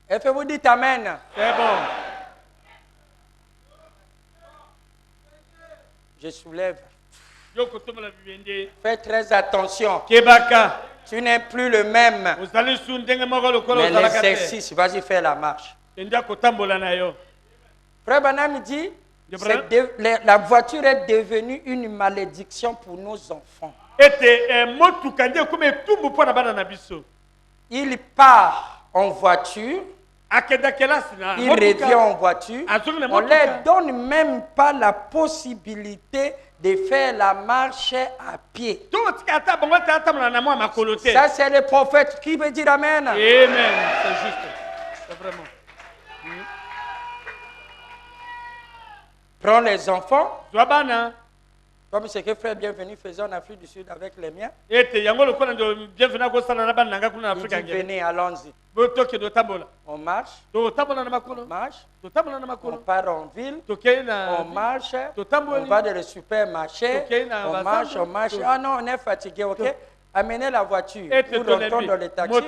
Est-ce que vous dites Amen? C'est bon. Je soulève. Fais très attention. Tu n'es plus le même. Mais l'exercice, vas-y faire la marche. Frère Branham dit, la voiture est devenue une malédiction pour nos enfants. Il part en voiture. Il revient en voiture. On ne leur donne même pas la possibilité de faire la marche à pied. Ça, c'est le prophète qui veut dire Amen. Amen. C'est juste. C'est vraiment. Prends les enfants. Comme ce que Frère Bienvenu faisait en Afrique du Sud avec les miens. Il dit, venez, allons-y. On marche. On part en ville. On marche. On va dans le supermarché. On marche. Ah non, on est fatigué, ok? Amenez la voiture. Nous rentrons dans le taxi.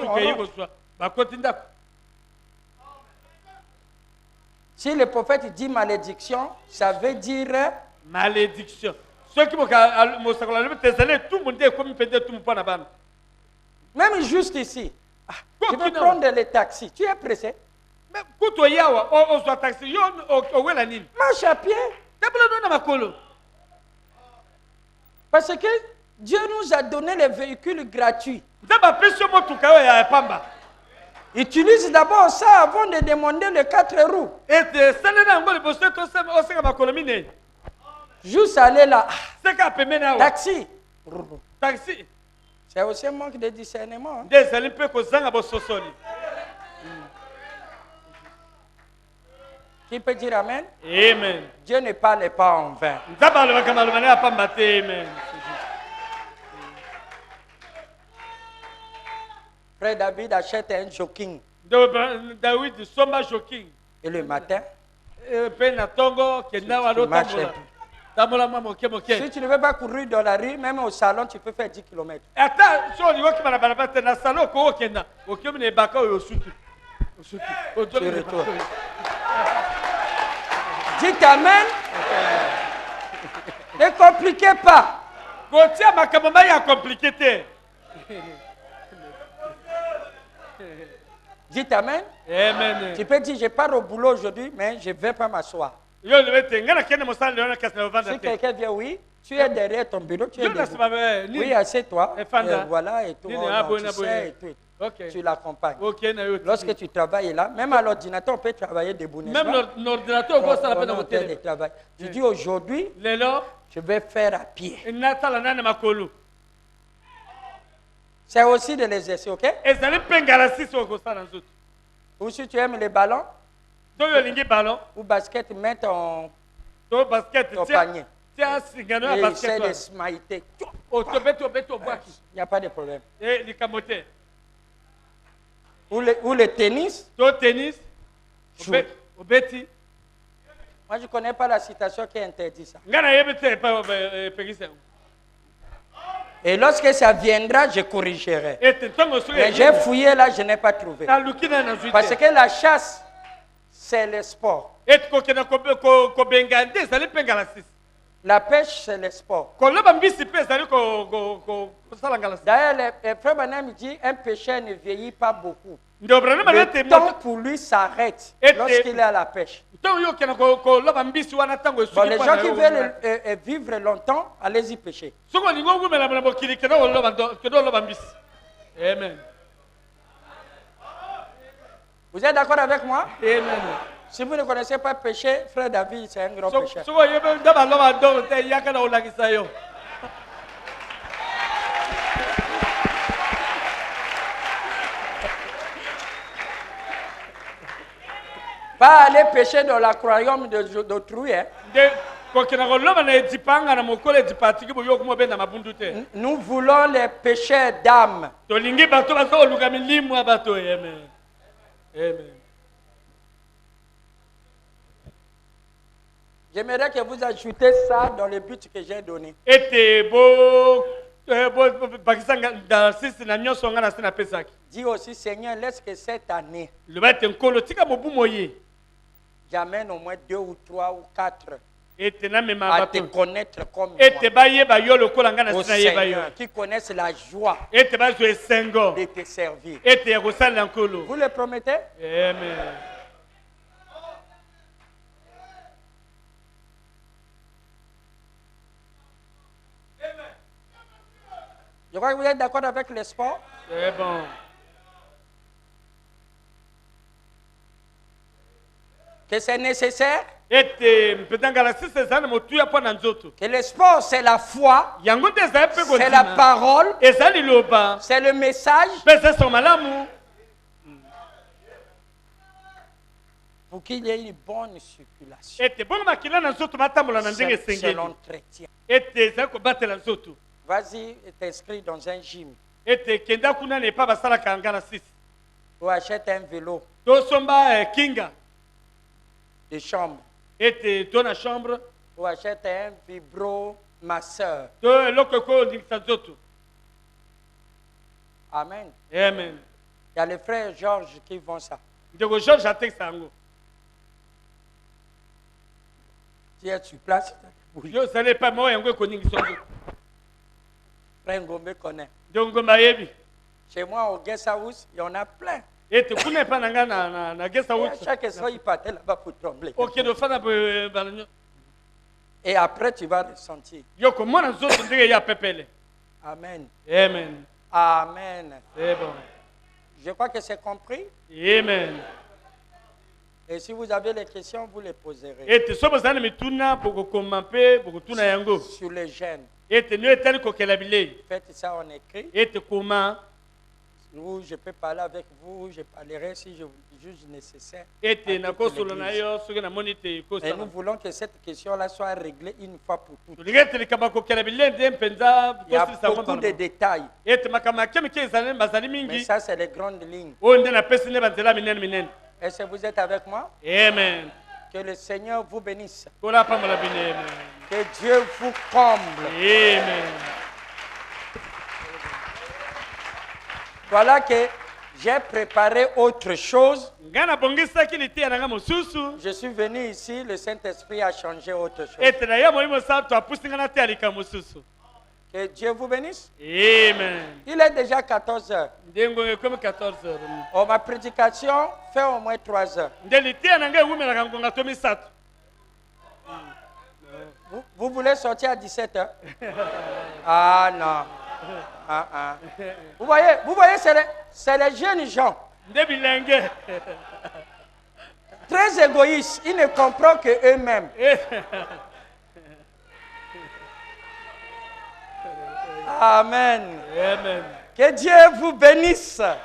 Si le prophète dit malédiction, ça veut dire malédiction. Même juste ici, tu veux prendre les taxis, tu es pressé? Marche à pied. Parce que Dieu nous a donné les véhicules gratuits. Utilise d'abord ça avant de demander les 4 roues. Juste aller là. Taxi. C'est aussi un manque de discernement. Qui peut dire Amen? Amen. Dieu ne parle pas en vain. Frère David achète un jogging. Et le matin, si tu ne veux pas courir dans la rue, même au salon, tu peux faire 10 km. Dites Amen. Ne compliquez pas. Dites Amen. Amen. Tu peux dire, je pars au boulot aujourd'hui, mais je ne vais pas m'asseoir. Si quelqu'un vient, oui, tu es derrière ton bureau, tu es debout. Oui, assieds-toi. Voilà, et tout. Tu sais, et tout. Okay. Tu l'accompagnes. Lorsque tu travailles là, même à l'ordinateur, on peut travailler debout. Même l'ordinateur, on peut travailler. Tu dis aujourd'hui, je vais faire à pied. C'est aussi de l'exercice, ok? Ou si tu aimes les ballons, ou basket, mets ton panier. Et essaie de smiter. Il n'y a pas de problème. Ou le tennis. Moi, je ne connais pas la citation qui interdit ça. Et lorsque ça viendra, je corrigerai. Mais j'ai fouillé là, je n'ai pas trouvé. Parce que la chasse, c'est le sport. La pêche, c'est le sport. D'ailleurs, le frère Branham dit un pécheur ne vieillit pas beaucoup. Le temps pour lui s'arrête lorsqu'il est à la pêche. Bon, les gens qui veulent vivre longtemps, allez-y pêcher. Amen. Vous êtes d'accord avec moi? Amen. Si vous ne connaissez pas pêcher, frère David, c'est un grand pécheur. Pas aller pêcher dans l'aquarium d'autrui. Hein. Nous voulons les pêcheurs d'âme. J'aimerais que vous ajoutez ça dans le but que j'ai donné. Dis aussi, Seigneur, laisse que cette année, j'amène au moins 2 ou 3 ou 4 à te connaître comme moi. Au Seigneur, qui connaissent la joie de te servir. Vous le promettez? Amen. Je crois que vous êtes d'accord avec le sport. C'est bon. Que c'est nécessaire. Que le sport, c'est la foi. C'est la parole. C'est le message. Pour qu'il y ait une bonne circulation. C'est l'entretien. Vas-y, t'inscris dans un gym. Ou achète un vélo de chambre. Ou achète un vibromasseur. Amen. Amen. Il y a les frères Georges qui font ça. Si tu es sur place, Frère Ngombe connaît. Chez moi, au guest house, il y en a plein. Chaque soir, il partait là-bas pour trembler. Et après, tu vas ressentir. Amen. Amen. Amen. C'est bon. Je crois que c'est compris. Amen. Et si vous avez des questions, vous les poserez. Sur le jeûne. Faites ça en écrit. Ou je peux parler avec vous, je parlerai si je juge nécessaire. Et nous voulons que cette question-là soit réglée une fois pour toutes. Il y a beaucoup de détails. Mais ça, c'est les grandes lignes. Est-ce que vous êtes avec moi? Amen. Que le Seigneur vous bénisse. Que Dieu vous comble. Amen. Voilà que j'ai préparé autre chose. Je suis venu ici, le Saint-Esprit a changé autre chose. Que Dieu vous bénisse. Amen. Il est déjà 14 heures. Oh, ma prédication fait au moins 3 heures. Vous voulez sortir à 17 heures? Ah non. Vous voyez, c'est les jeunes gens. Très égoïstes. Ils ne comprennent que eux-mêmes. Amen. Amen. Que Dieu vous bénisse. Amen.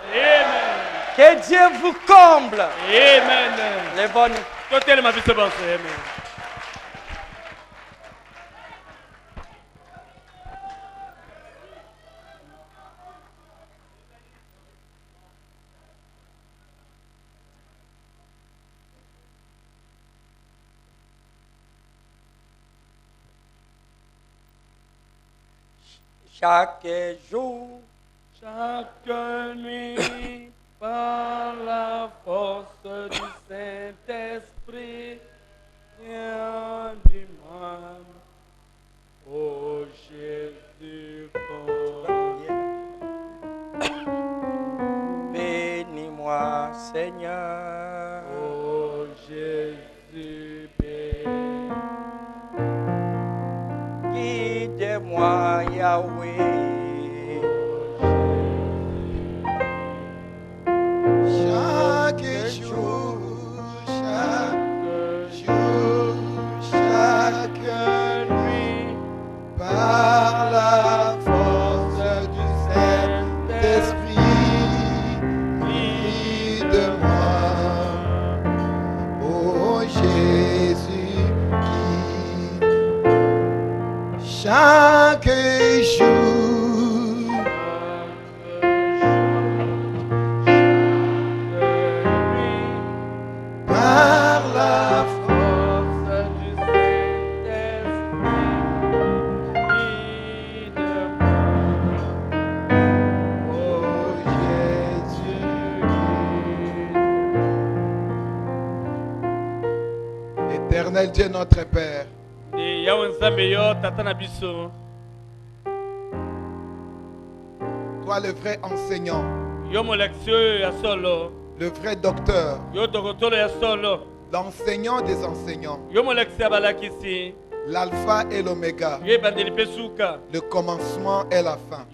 Que Dieu vous comble. Amen. Les bonnes. Amen. Chaque jour, chaque nuit, par la force du Saint-Esprit, viens du mal. Ô Jésus, bénis-moi, Seigneur. Ô Jésus, guide-moi, Yahweh. Chaque jour, chaque nuit, par la force du Saint-Esprit, guide-moi, ô Jésus, chaque jour. Éternel Dieu notre Père, toi le vrai enseignant, le vrai docteur, l'enseignant des enseignants, l'alpha et l'oméga, le commencement et la fin.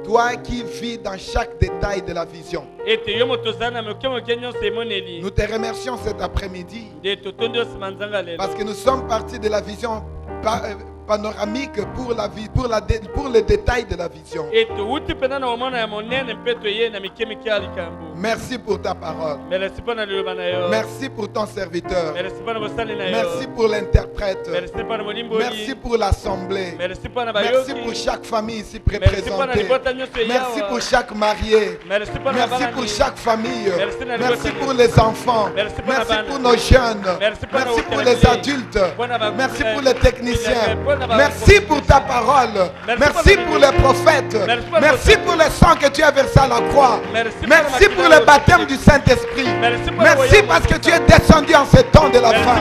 Toi qui vis dans chaque détail de la vision. Nous te remercions cet après-midi parce que nous sommes partis de la vision panoramique pour la vie, pour le détail de la vision. Merci pour ta parole. Merci pour ton serviteur. Merci pour l'interprète. Merci pour l'assemblée. Merci pour chaque famille ici représentée. Merci pour chaque marié. Merci pour chaque famille. Merci pour les enfants. Merci pour nos jeunes. Merci pour les adultes. Merci pour les techniciens. Merci pour ta parole. Merci pour les prophètes. Merci pour le sang que tu as versé à la croix. Merci pour le baptême du Saint-Esprit. Merci parce que tu es descendu en ce temps de la fin.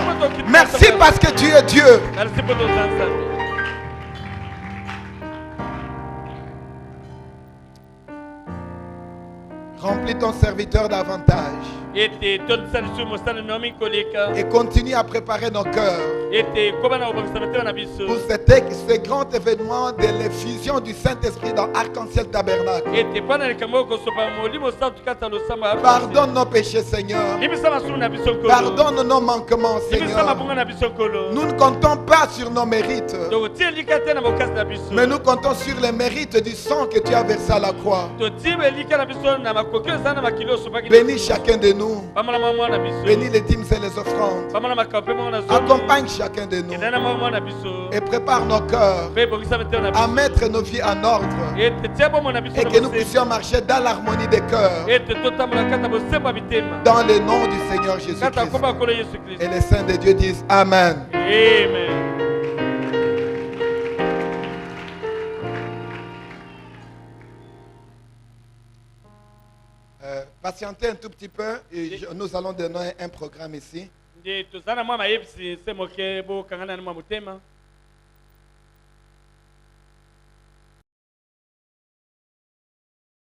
Merci parce que tu es Dieu. Remplis ton serviteur davantage. Et continue à préparer nos cœurs pour ce grand événement de l'effusion du Saint-Esprit dans Arc-en-Ciel Tabernacle. Pardonne nos péchés, Seigneur. Pardonne nos manquements, Seigneur. Nous ne comptons pas sur nos mérites, mais nous comptons sur les mérites du sang que tu as versé à la croix. Bénis chacun de nous. Bénis les dîmes et les offrandes. Accompagne chacun de nous et prépare nos cœurs à mettre nos vies en ordre et que nous puissions marcher dans l'harmonie des cœurs dans le nom du Seigneur Jésus-Christ. Et les saints de Dieu disent Amen. Amen. Patientez un tout petit peu et nous allons donner un programme ici.